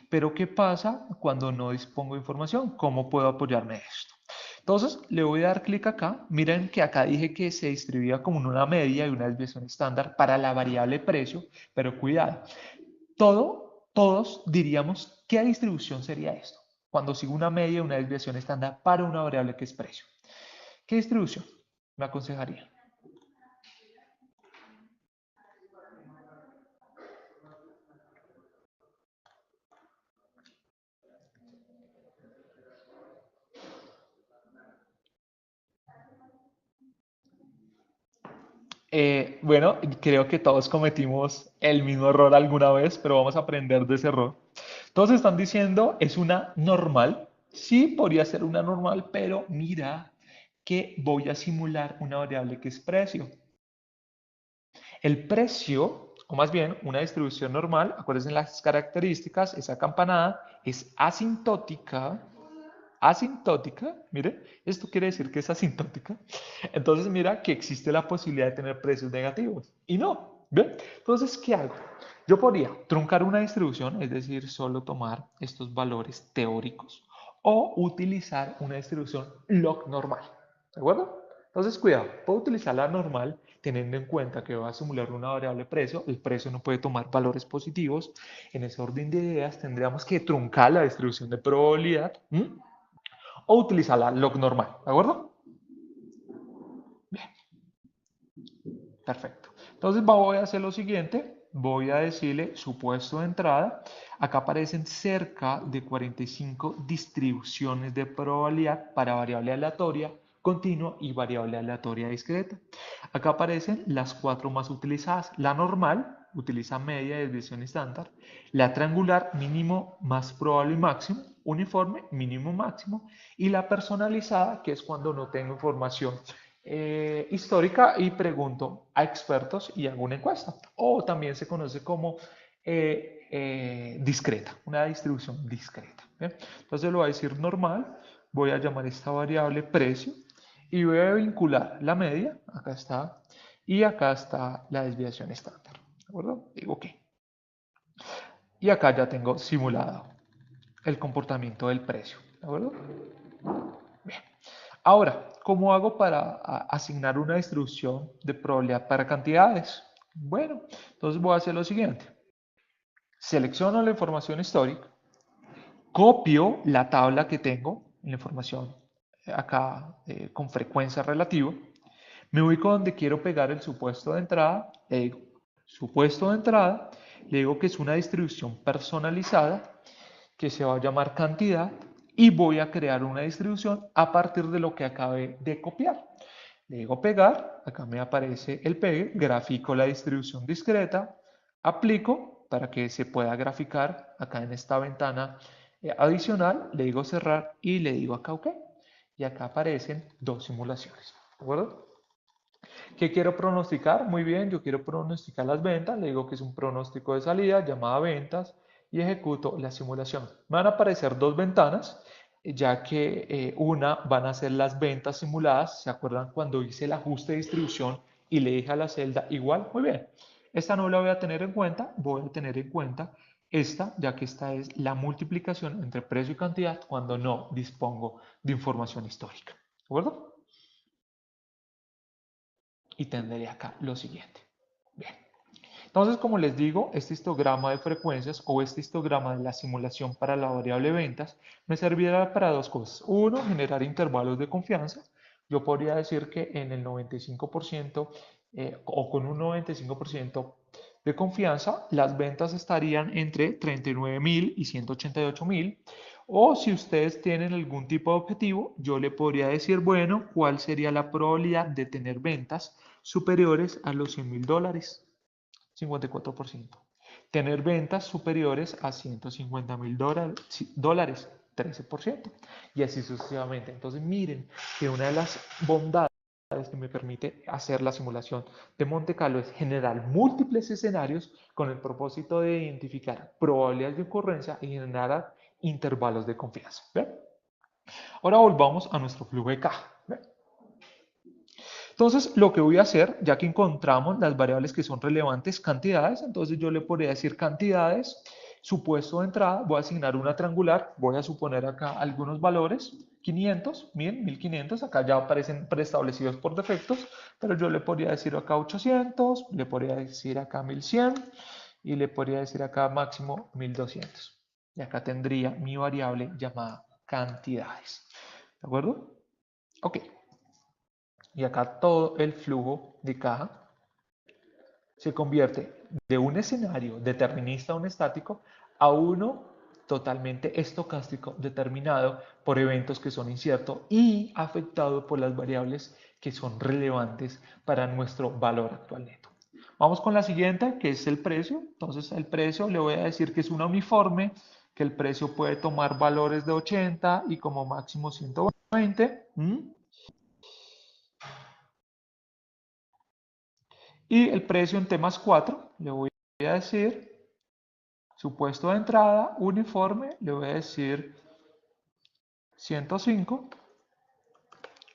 Pero ¿qué pasa cuando no dispongo de información? ¿Cómo puedo apoyarme de esto? Entonces, le voy a dar clic acá. Miren que acá dije que se distribuía como una media y una desviación estándar para la variable precio, pero cuidado, todos diríamos, ¿qué distribución sería esto? Cuando sigo una media y una desviación estándar para una variable que es precio. ¿Qué distribución me aconsejaría? Bueno, creo que todos cometimos el mismo error alguna vez, pero vamos a aprender de ese error. Todos están diciendo, es una normal. Sí, podría ser una normal, pero mira que voy a simular una variable que es precio. El precio, o más bien una distribución normal, acuérdense en las características, esa campanada es asintótica, mire, esto quiere decir que es asintótica. Entonces mira que existe la posibilidad de tener precios negativos y no, ¿bien? Entonces, ¿qué hago? Yo podría truncar una distribución, es decir, solo tomar estos valores teóricos o utilizar una distribución log normal, ¿de acuerdo? Entonces, cuidado, puedo utilizar la normal teniendo en cuenta que va a simular una variable precio, el precio no puede tomar valores positivos. En ese orden de ideas tendríamos que truncar la distribución de probabilidad, ¿m? O utilizar la log normal, ¿de acuerdo? Bien, perfecto. Entonces voy a hacer lo siguiente, voy a decirle supuesto de entrada, acá aparecen cerca de 45 distribuciones de probabilidad para variable aleatoria continua y variable aleatoria discreta. Acá aparecen las cuatro más utilizadas. La normal utiliza media y desviación estándar. La triangular, mínimo más probable y máximo. Uniforme, mínimo máximo. Y la personalizada, que es cuando no tengo información histórica y pregunto a expertos y hago una encuesta. O también se conoce como discreta, una distribución discreta. ¿Bien? Entonces lo voy a decir normal, voy a llamar esta variable precio y voy a vincular la media, acá está, y acá está la desviación estándar. ¿De acuerdo? Digo OK. Y acá ya tengo simulado el comportamiento del precio. ¿De acuerdo? Bien. Ahora, ¿cómo hago para asignar una distribución de probabilidad para cantidades? Bueno, entonces voy a hacer lo siguiente. Selecciono la información histórica, copio la tabla que tengo, la información acá con frecuencia relativa, me ubico donde quiero pegar el supuesto de entrada, le digo supuesto de entrada, le digo que es una distribución personalizada que se va a llamar cantidad y voy a crear una distribución a partir de lo que acabé de copiar. Le digo pegar, acá me aparece el pegue, grafico la distribución discreta, aplico para que se pueda graficar acá en esta ventana adicional, le digo cerrar y le digo acá OK. Y acá aparecen dos simulaciones. ¿De acuerdo? ¿Qué quiero pronosticar? Muy bien, yo quiero pronosticar las ventas, le digo que es un pronóstico de salida llamada ventas y ejecuto la simulación. Me van a aparecer dos ventanas, ya que una van a ser las ventas simuladas. ¿Se acuerdan cuando hice el ajuste de distribución y le dije a la celda igual? Muy bien. Esta no la voy a tener en cuenta, voy a tener en cuenta esta, ya que esta es la multiplicación entre precio y cantidad cuando no dispongo de información histórica. ¿De acuerdo? Y tendré acá lo siguiente. Bien. Entonces, como les digo, este histograma de frecuencias o este histograma de la simulación para la variable ventas me servirá para dos cosas. Uno, generar intervalos de confianza. Yo podría decir que en el 95% o con un 95% de confianza, las ventas estarían entre 39.000 y 188.000. O si ustedes tienen algún tipo de objetivo, yo le podría decir, bueno, ¿cuál sería la probabilidad de tener ventas superiores a los $100.000? 54%. Tener ventas superiores a $150.000, 13%. Y así sucesivamente. Entonces miren que una de las bondades que me permite hacer la simulación de Monte Carlo es generar múltiples escenarios con el propósito de identificar probabilidades de ocurrencia y generar intervalos de confianza. ¿Ven? Ahora volvamos a nuestro flujo de caja. ¿Ven? Entonces, lo que voy a hacer, ya que encontramos las variables que son relevantes, cantidades, entonces yo le podría decir cantidades, supuesto de entrada, voy a asignar una triangular, voy a suponer acá algunos valores, 500, 1000, 1500, acá ya aparecen preestablecidos por defectos, pero yo le podría decir acá 800, le podría decir acá 1100 y le podría decir acá máximo 1200. Y acá tendría mi variable llamada cantidades. ¿De acuerdo? Ok. Y acá todo el flujo de caja se convierte de un escenario determinista a un estático a uno totalmente estocástico determinado por eventos que son inciertos y afectado por las variables que son relevantes para nuestro valor actual neto. Vamos con la siguiente, que es el precio. Entonces, el precio le voy a decir que es una uniforme, que el precio puede tomar valores de 80 y como máximo 120. Y el precio en temas 4, le voy a decir, supuesto de entrada, uniforme, le voy a decir 105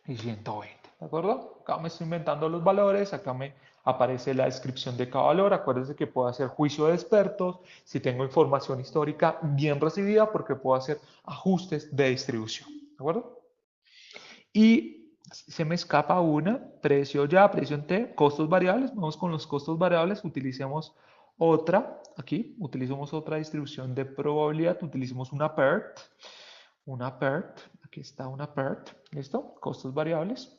y 120, ¿de acuerdo? Acá me estoy inventando los valores, acá me aparece la descripción de cada valor. Acuérdense que puedo hacer juicio de expertos si tengo información histórica bien recibida, porque puedo hacer ajustes de distribución, ¿de acuerdo? Y se me escapa una, precio ya, precio en T, costos variables. Vamos con los costos variables, utilicemos otra, aquí utilizamos otra distribución de probabilidad, utilicemos una PERT, aquí está una PERT, ¿listo? Costos variables.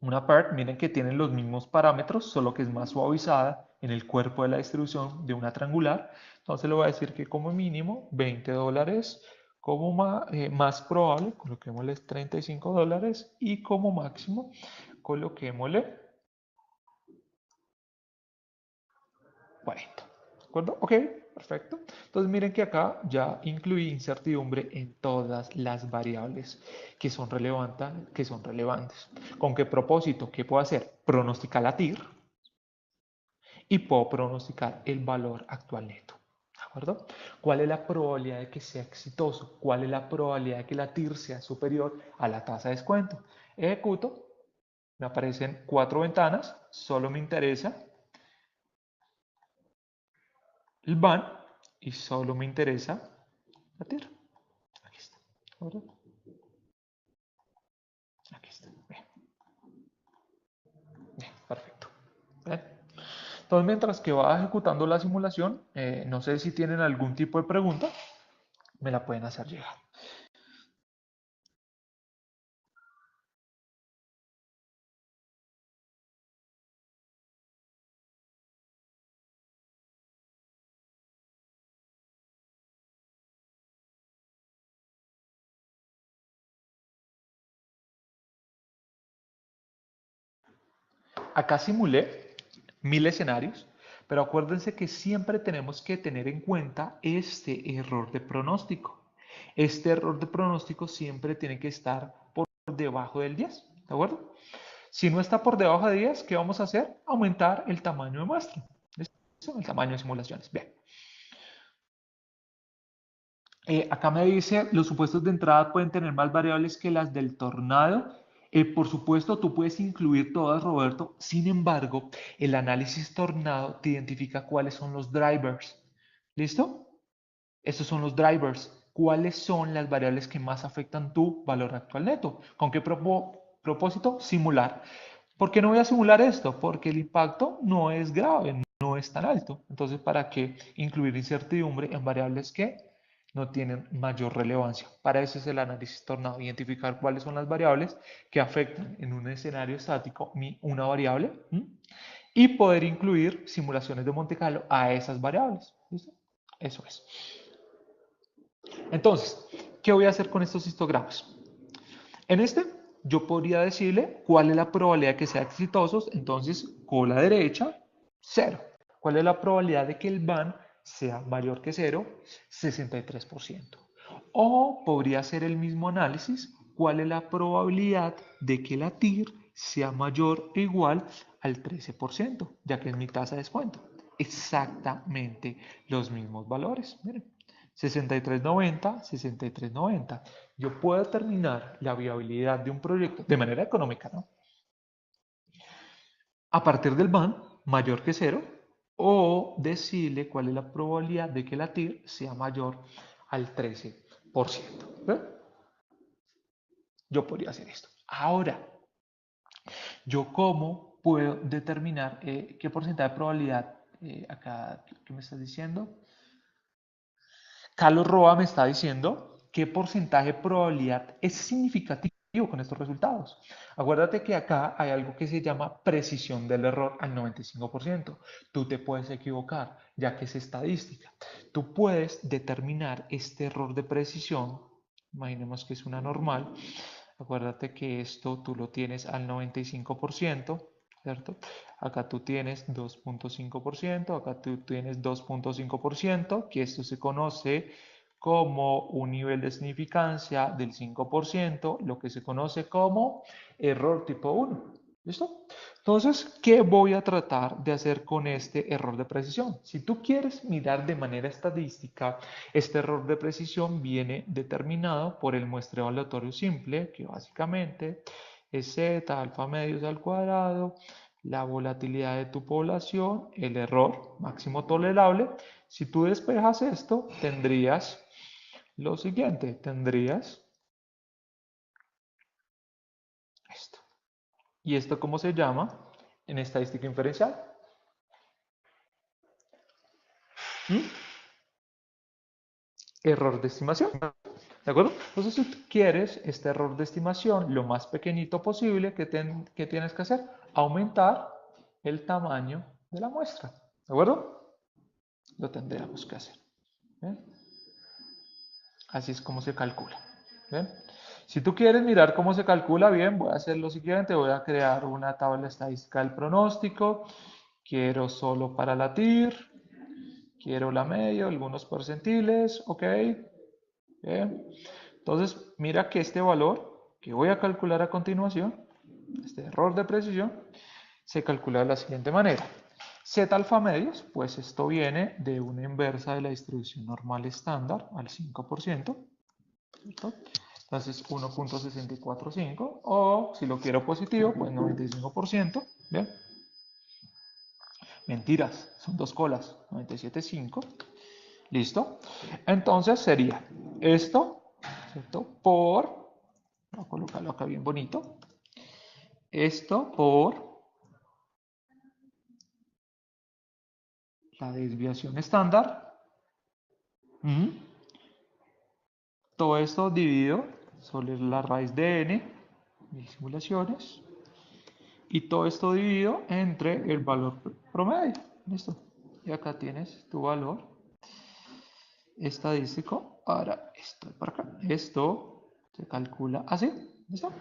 Una PERT, miren que tienen los mismos parámetros, solo que es más suavizada en el cuerpo de la distribución de una triangular. Entonces le voy a decir que como mínimo $20, como más probable, coloquémosle $35 y como máximo coloquémosle 40. ¿De acuerdo? Ok, perfecto. Entonces miren que acá ya incluí incertidumbre en todas las variables que son relevantes. ¿Con qué propósito? ¿Qué puedo hacer? Pronosticar la TIR y puedo pronosticar el valor actual neto. ¿De acuerdo? ¿Cuál es la probabilidad de que sea exitoso? ¿Cuál es la probabilidad de que la TIR sea superior a la tasa de descuento? Ejecuto, me aparecen 4 ventanas, solo me interesa el BAN y solo me interesa la TIR. Aquí está. ¿De Aquí está. Bien, bien, perfecto. Bien. Entonces, mientras que va ejecutando la simulación, no sé si tienen algún tipo de pregunta, me la pueden hacer llegar. Acá simulé 1000 escenarios, pero acuérdense que siempre tenemos que tener en cuenta este error de pronóstico. Este error de pronóstico siempre tiene que estar por debajo del 10, ¿de acuerdo? Si no está por debajo de 10, ¿qué vamos a hacer? Aumentar el tamaño de muestra. ¿Listo? El tamaño de simulaciones. Bien. Acá me dice, los supuestos de entrada pueden tener más variables que las del tornado. Por supuesto, tú puedes incluir todas, Roberto. Sin embargo, el análisis tornado te identifica cuáles son los drivers. ¿Listo? Estos son los drivers. ¿Cuáles son las variables que más afectan tu valor actual neto? ¿Con qué propósito? Simular. ¿Por qué no voy a simular esto? Porque el impacto no es grave, no es tan alto. Entonces, ¿para qué incluir incertidumbre en variables que no tienen mayor relevancia? Para eso es el análisis tornado, identificar cuáles son las variables que afectan en un escenario estático una variable y poder incluir simulaciones de Monte Carlo a esas variables. ¿Listo? Eso es. Entonces, ¿qué voy a hacer con estos histogramas? En este, yo podría decirle cuál es la probabilidad de que sea exitosos. Entonces, con la derecha, 0. ¿Cuál es la probabilidad de que el BAN sea mayor que 0? 63%. O podría hacer el mismo análisis. ¿Cuál es la probabilidad de que la TIR sea mayor o igual al 13%? Ya que es mi tasa de descuento. Exactamente los mismos valores. Miren. 63.90, 63.90. Yo puedo determinar la viabilidad de un proyecto de manera económica, ¿no? A partir del BAN mayor que 0 o decirle cuál es la probabilidad de que la TIR sea mayor al 13%. ¿Ve? Yo podría hacer esto. Ahora, ¿yo cómo puedo determinar qué porcentaje de probabilidad? Acá, ¿qué me estás diciendo? Carlos Roa me está diciendo qué porcentaje de probabilidad es significativo con estos resultados. Acuérdate que acá hay algo que se llama precisión del error al 95%. Tú te puedes equivocar ya que es estadística. Tú puedes determinar este error de precisión, imaginemos que es una normal, acuérdate que esto tú lo tienes al 95%, ¿cierto? Acá tú tienes 2.5%, acá tú tienes 2.5%, que esto se conoce como un nivel de significancia del 5%, lo que se conoce como error tipo 1. ¿Listo? Entonces, ¿qué voy a tratar de hacer con este error de precisión? Si tú quieres mirar de manera estadística, este error de precisión viene determinado por el muestreo aleatorio simple, que básicamente es z alfa medios al cuadrado, la volatilidad de tu población, el error máximo tolerable. Si tú despejas esto, tendrías lo siguiente, tendrías esto. ¿Y esto cómo se llama en estadística inferencial? ¿Mm? Error de estimación. ¿De acuerdo? Entonces, si tú quieres este error de estimación lo más pequeñito posible, ¿qué tienes que hacer? Aumentar el tamaño de la muestra. ¿De acuerdo? Lo tendríamos que hacer. ¿Bien? Así es como se calcula. ¿Bien? Si tú quieres mirar cómo se calcula, bien, voy a hacer lo siguiente. Voy a crear una tabla estadística del pronóstico. Quiero solo para la TIR. Quiero la media, algunos percentiles. Ok. Bien. Entonces, mira que este valor que voy a calcular a continuación, este error de precisión, se calcula de la siguiente manera. Z alfa medios, pues esto viene de una inversa de la distribución normal estándar al 5%, ¿cierto? Entonces 1.645, o si lo quiero positivo, pues 95%, ¿bien? Mentiras, son dos colas, 97.5, ¿listo? Entonces sería esto, ¿cierto? Voy a colocarlo acá bien bonito, esto por la desviación estándar. Todo esto dividido sobre la raíz de n, mil simulaciones, y todo esto dividido entre el valor promedio. ¿Listo? Y acá tienes tu valor estadístico. Ahora, esto para acá. Esto se calcula así. ¿Listo?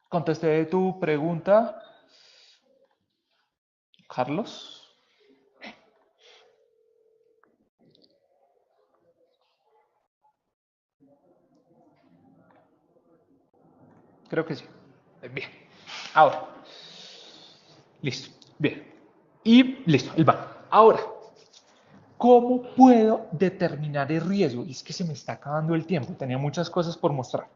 Contesté tu pregunta, Carlos. Creo que sí. Bien. Ahora, listo. Bien. Y listo, el banco. Ahora, ¿cómo puedo determinar el riesgo? Y es que se me está acabando el tiempo, tenía muchas cosas por mostrar.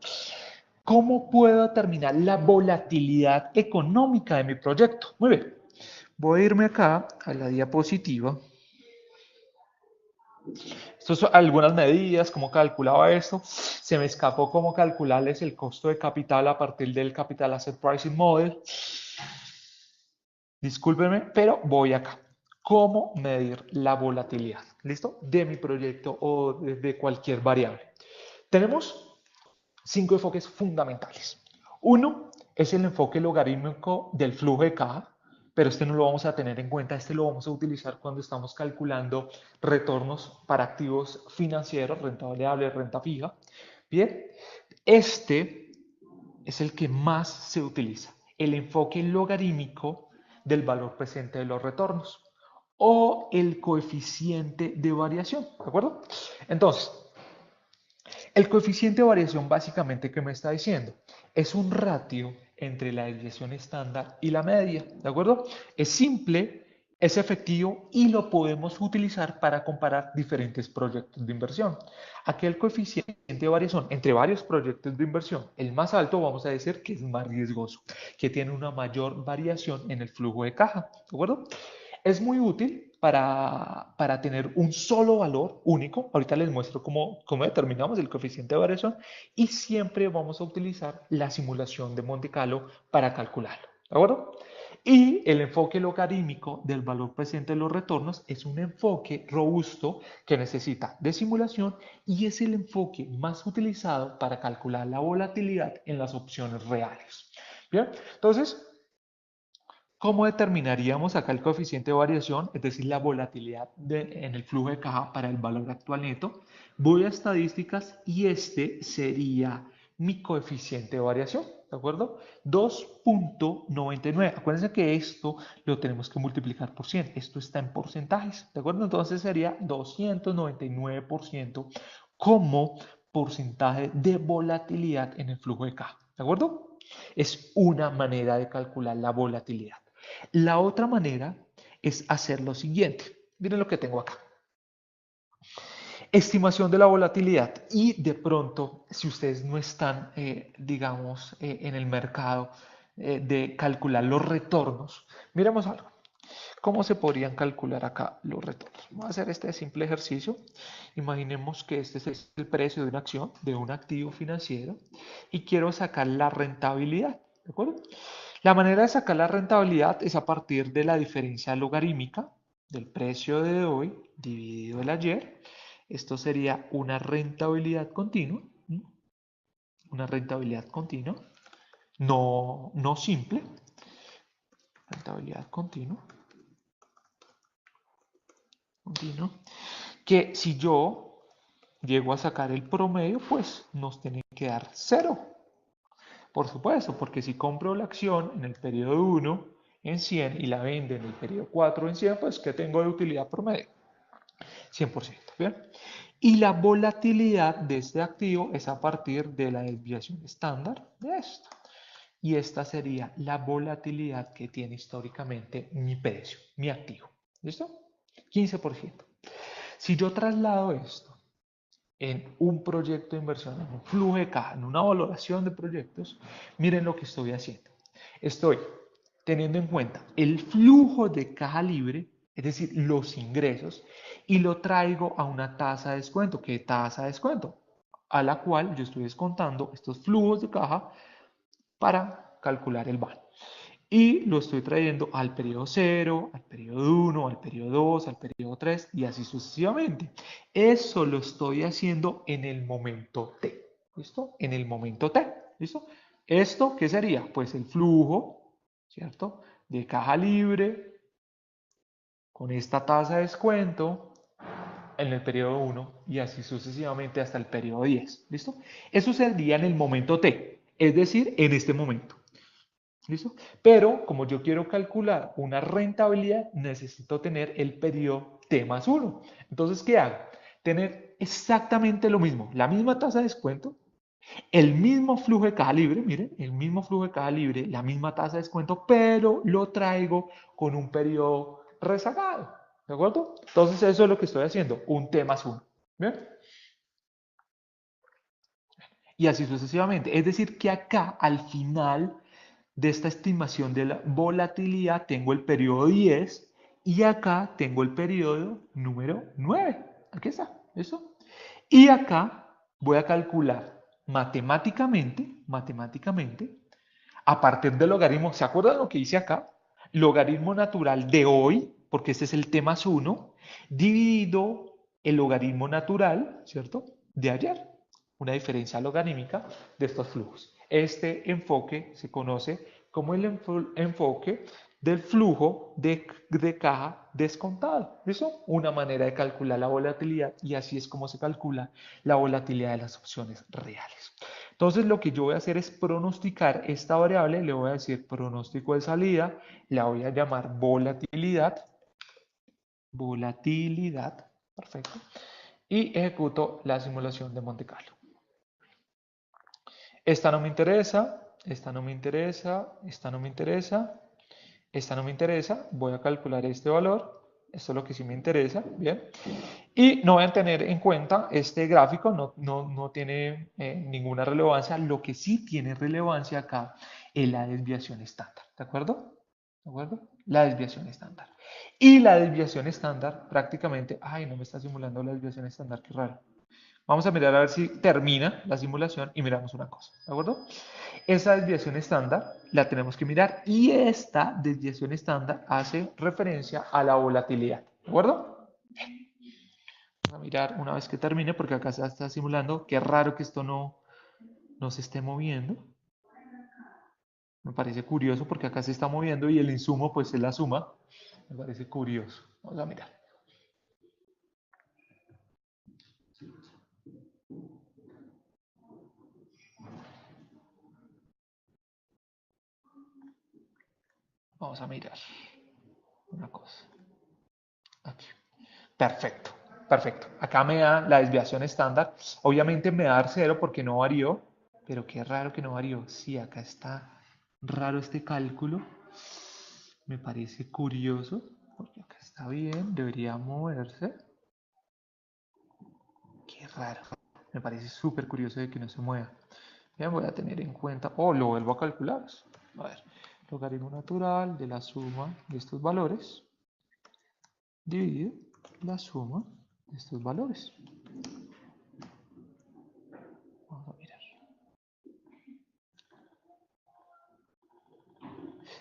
¿Cómo puedo determinar la volatilidad económica de mi proyecto? Muy bien, voy a irme acá a la diapositiva. Estas son algunas medidas, cómo calculaba esto. Se me escapó cómo calcularles el costo de capital a partir del Capital Asset Pricing Model. Discúlpenme, pero voy acá. ¿Cómo medir la volatilidad? ¿Listo? De mi proyecto o de cualquier variable. Tenemos 5 enfoques fundamentales. Uno es el enfoque logarítmico del flujo de caja, pero este no lo vamos a tener en cuenta, este lo vamos a utilizar cuando estamos calculando retornos para activos financieros, renta variable, renta fija. Bien, este es el que más se utiliza, el enfoque logarítmico del valor presente de los retornos o el coeficiente de variación, ¿de acuerdo? Entonces, el coeficiente de variación básicamente, ¿qué me está diciendo? Es un ratio entre la desviación estándar y la media, ¿de acuerdo? Es simple, es efectivo y lo podemos utilizar para comparar diferentes proyectos de inversión. Aquí el coeficiente de variación entre varios proyectos de inversión, el más alto vamos a decir que es más riesgoso, que tiene una mayor variación en el flujo de caja, ¿de acuerdo? Es muy útil para tener un solo valor único. Ahorita les muestro cómo determinamos el coeficiente de variación y siempre vamos a utilizar la simulación de Monte Carlo para calcularlo. ¿De acuerdo? Y el enfoque logarítmico del valor presente de los retornos es un enfoque robusto que necesita de simulación y es el enfoque más utilizado para calcular la volatilidad en las opciones reales. Bien, entonces ¿Cómo determinaríamos acá el coeficiente de variación? Es decir, la volatilidad en el flujo de caja para el valor actual neto. Voy a estadísticas y este sería mi coeficiente de variación, ¿de acuerdo? 2,99. Acuérdense que esto lo tenemos que multiplicar por 100. Esto está en porcentajes, ¿de acuerdo? Entonces sería 299% como porcentaje de volatilidad en el flujo de caja, ¿de acuerdo? Es una manera de calcular la volatilidad. La otra manera es hacer lo siguiente. Miren lo que tengo acá. Estimación de la volatilidad. Y de pronto, si ustedes no están, digamos, en el mercado de calcular los retornos, miremos algo. ¿Cómo se podrían calcular acá los retornos? Vamos a hacer este simple ejercicio. Imaginemos que este es el precio de una acción, de un activo financiero, y quiero sacar la rentabilidad. ¿De acuerdo? La manera de sacar la rentabilidad es a partir de la diferencia logarítmica del precio de hoy dividido el ayer. Esto sería una rentabilidad continua, una rentabilidad continua, no simple, rentabilidad continua, continua, que si yo llego a sacar el promedio, pues nos tiene que dar cero. Por supuesto, porque si compro la acción en el periodo 1 en 100 y la vendo en el periodo 4 en 100, pues ¿qué tengo de utilidad promedio? 100%. ¿Bien? Y la volatilidad de este activo es a partir de la desviación estándar de esto. Y esta sería la volatilidad que tiene históricamente mi precio, mi activo. ¿Listo? 15%. Si yo traslado esto en un proyecto de inversión, en un flujo de caja, en una valoración de proyectos, miren lo que estoy haciendo. Estoy teniendo en cuenta el flujo de caja libre, es decir, los ingresos, y lo traigo a una tasa de descuento. ¿Qué tasa de descuento? A la cual yo estoy descontando estos flujos de caja para calcular el VAN. Y lo estoy trayendo al periodo 0, al periodo 1, al periodo 2, al periodo 3 y así sucesivamente. Eso lo estoy haciendo en el momento T. ¿Listo? En el momento T. ¿Listo? ¿Esto qué sería? Pues el flujo, ¿cierto? De caja libre con esta tasa de descuento en el periodo 1 y así sucesivamente hasta el periodo 10. ¿Listo? Eso sería en el momento T, es decir, en este momento. ¿Listo? Pero como yo quiero calcular una rentabilidad, necesito tener el periodo T más 1. Entonces, ¿qué hago? Tener exactamente lo mismo, la misma tasa de descuento, el mismo flujo de caja libre, miren, el mismo flujo de caja libre, la misma tasa de descuento, pero lo traigo con un periodo rezagado. ¿De acuerdo? Entonces, eso es lo que estoy haciendo, un T más 1. ¿Bien? Y así sucesivamente. Es decir, que acá al final de esta estimación de la volatilidad tengo el periodo 10 y acá tengo el periodo número 9. Aquí está, ¿listo? Y acá voy a calcular matemáticamente, a partir del logaritmo, ¿se acuerdan lo que hice acá? Logaritmo natural de hoy, porque este es el T más 1, dividido el logaritmo natural, ¿cierto? De ayer. Una diferencia logarítmica de estos flujos. Este enfoque se conoce como el enfoque del flujo de caja descontado. ¿Listo? Una manera de calcular la volatilidad y así es como se calcula la volatilidad de las opciones reales. Entonces lo que yo voy a hacer es pronosticar esta variable, le voy a decir pronóstico de salida, la voy a llamar volatilidad, volatilidad, perfecto, y ejecuto la simulación de Monte Carlo. Esta no me interesa, esta no me interesa, esta no me interesa, esta no me interesa, voy a calcular este valor, esto es lo que sí me interesa, bien, y no voy a tener en cuenta este gráfico, no tiene ninguna relevancia, lo que sí tiene relevancia acá es la desviación estándar, ¿de acuerdo? ¿De acuerdo? La desviación estándar. Y la desviación estándar prácticamente, ay, no me está simulando la desviación estándar, qué raro. Vamos a mirar a ver si termina la simulación y miramos una cosa, ¿de acuerdo? Esa desviación estándar la tenemos que mirar y esta desviación estándar hace referencia a la volatilidad, ¿de acuerdo? Vamos a mirar una vez que termine porque acá se está simulando. Qué raro que esto no se esté moviendo. Me parece curioso porque acá se está moviendo y el insumo pues es la suma. Me parece curioso. Vamos a mirar. Vamos a mirar una cosa. Aquí. Perfecto, perfecto. Acá me da la desviación estándar. Obviamente me va a dar cero porque no varió, pero qué raro que no varió. Sí, acá está raro este cálculo. Me parece curioso, porque acá está bien, debería moverse. Qué raro. Me parece súper curioso de que no se mueva. Bien, voy a tener en cuenta, lo vuelvo a calcular. A ver, logaritmo natural de la suma de estos valores dividido la suma de estos valores. Vamos a mirar.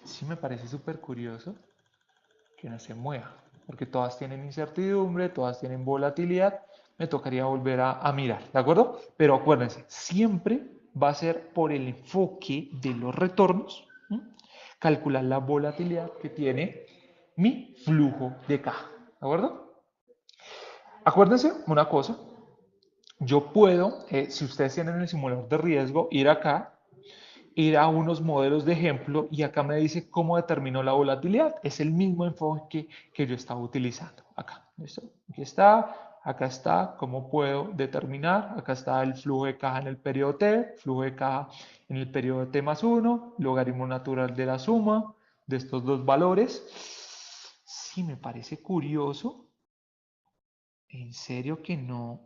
Sí me parece súper curioso que no se mueva, porque todas tienen incertidumbre, todas tienen volatilidad. Me tocaría volver a mirar, ¿de acuerdo? Pero acuérdense, siempre va a ser por el enfoque de los retornos, ¿m? Calcular la volatilidad que tiene mi flujo de caja, ¿de acuerdo? Acuérdense una cosa, yo puedo, si ustedes tienen el simulador de riesgo, ir acá, ir a unos modelos de ejemplo y acá me dice cómo determinó la volatilidad. Es el mismo enfoque que yo estaba utilizando acá. ¿Listo? Aquí está, acá está, cómo puedo determinar. Acá está el flujo de caja en el periodo T, flujo de caja en el periodo T más 1, logaritmo natural de la suma de estos dos valores. Sí, me parece curioso. En serio que no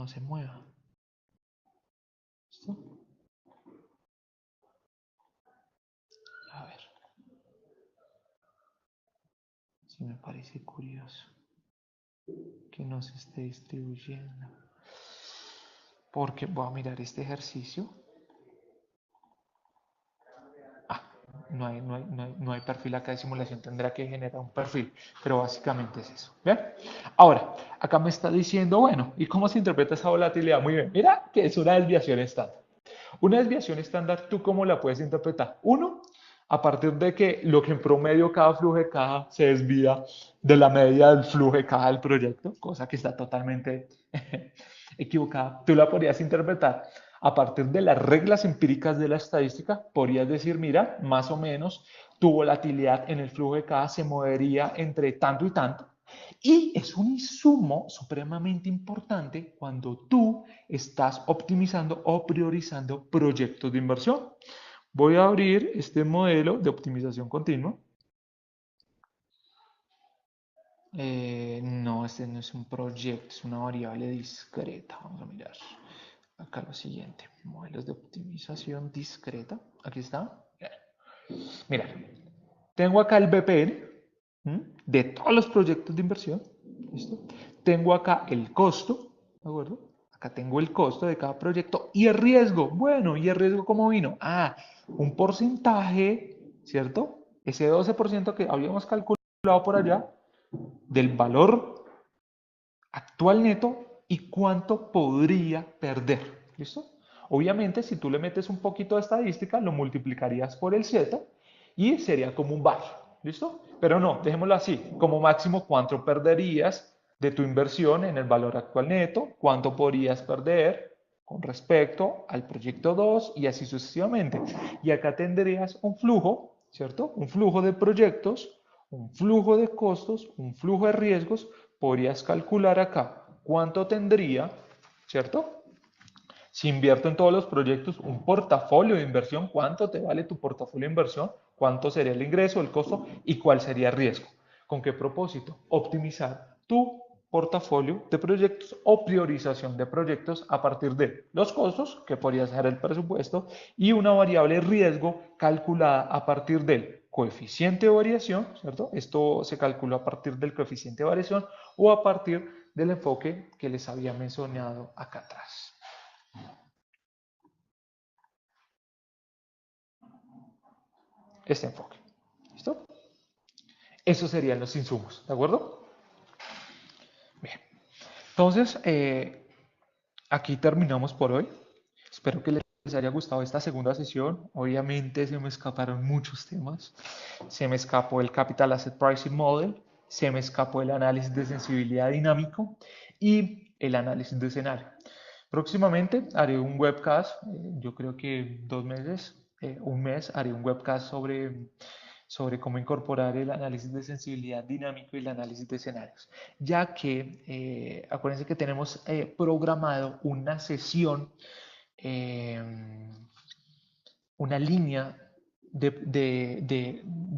se mueva. ¿Listo? A ver, sí me parece curioso que no se esté distribuyendo. Porque voy a mirar este ejercicio. Ah, no hay perfil acá de simulación, tendrá que generar un perfil, pero básicamente es eso. ¿Bien? Ahora, acá me está diciendo, bueno, ¿y cómo se interpreta esa volatilidad? Muy bien, mira que es una desviación estándar. Una desviación estándar, ¿tú cómo la puedes interpretar? Uno, a partir de que lo que en promedio cada flujo de caja se desvía de la media del flujo de caja del proyecto, cosa que está totalmente equivocada. Tú la podrías interpretar a partir de las reglas empíricas de la estadística. Podrías decir, mira, más o menos tu volatilidad en el flujo de caja se movería entre tanto y tanto. Y es un insumo supremamente importante cuando tú estás optimizando o priorizando proyectos de inversión. Voy a abrir este modelo de optimización continua. No, este no es un proyecto, es una variable discreta. Vamos a mirar acá lo siguiente. Modelos de optimización discreta. Aquí está. Mira, tengo acá el BPN de todos los proyectos de inversión. ¿Listo? Tengo acá el costo, ¿de acuerdo? Acá tengo el costo de cada proyecto y el riesgo. Bueno, ¿y el riesgo cómo vino? Un porcentaje, ¿cierto? Ese 12% que habíamos calculado por allá del valor actual neto y cuánto podría perder. ¿Listo? Obviamente, si tú le metes un poquito de estadística, lo multiplicarías por el Z y sería como un bar. ¿Listo? Pero no, dejémoslo así. Como máximo, ¿cuánto perderías de tu inversión en el valor actual neto? ¿Cuánto podrías perder con respecto al proyecto 2 y así sucesivamente? Y acá tendrías un flujo, ¿cierto? Un flujo de proyectos, un flujo de costos, un flujo de riesgos. Podrías calcular acá cuánto tendría, ¿cierto? Si invierto en todos los proyectos, un portafolio de inversión, ¿cuánto te vale tu portafolio de inversión? ¿Cuánto sería el ingreso, el costo y cuál sería el riesgo? ¿Con qué propósito? Optimizar tu portafolio de proyectos o priorización de proyectos a partir de los costos, que podría ser el presupuesto, y una variable riesgo calculada a partir del coeficiente de variación, ¿cierto? Esto se calcula a partir del coeficiente de variación o a partir del enfoque que les había mencionado acá atrás. Este enfoque. ¿Listo? Esos serían los insumos, ¿de acuerdo? Bien. Entonces, aquí terminamos por hoy. Espero que les les haya gustado esta segunda sesión. Obviamente se me escaparon muchos temas. Se me escapó el Capital Asset Pricing Model, se me escapó el análisis de sensibilidad dinámico y el análisis de escenario. Próximamente haré un webcast, yo creo que 2 meses, un mes, haré un webcast sobre cómo incorporar el análisis de sensibilidad dinámico y el análisis de escenarios, ya que acuérdense que tenemos programado una sesión, eh, una línea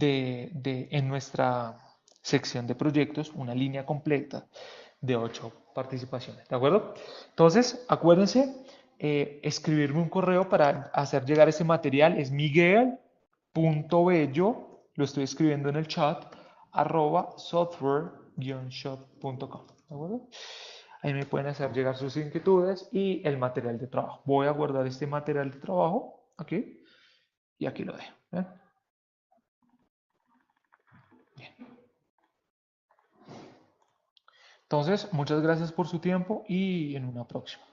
en nuestra sección de proyectos, una línea completa de 8 participaciones, ¿de acuerdo? Entonces, acuérdense, escribirme un correo para hacer llegar ese material, es miguel.bello, lo estoy escribiendo en el chat, @software-shop.com, ¿de acuerdo? Ahí me pueden hacer llegar sus inquietudes y el material de trabajo. Voy a guardar este material de trabajo aquí y aquí lo dejo. ¿Eh? Entonces, muchas gracias por su tiempo y en una próxima.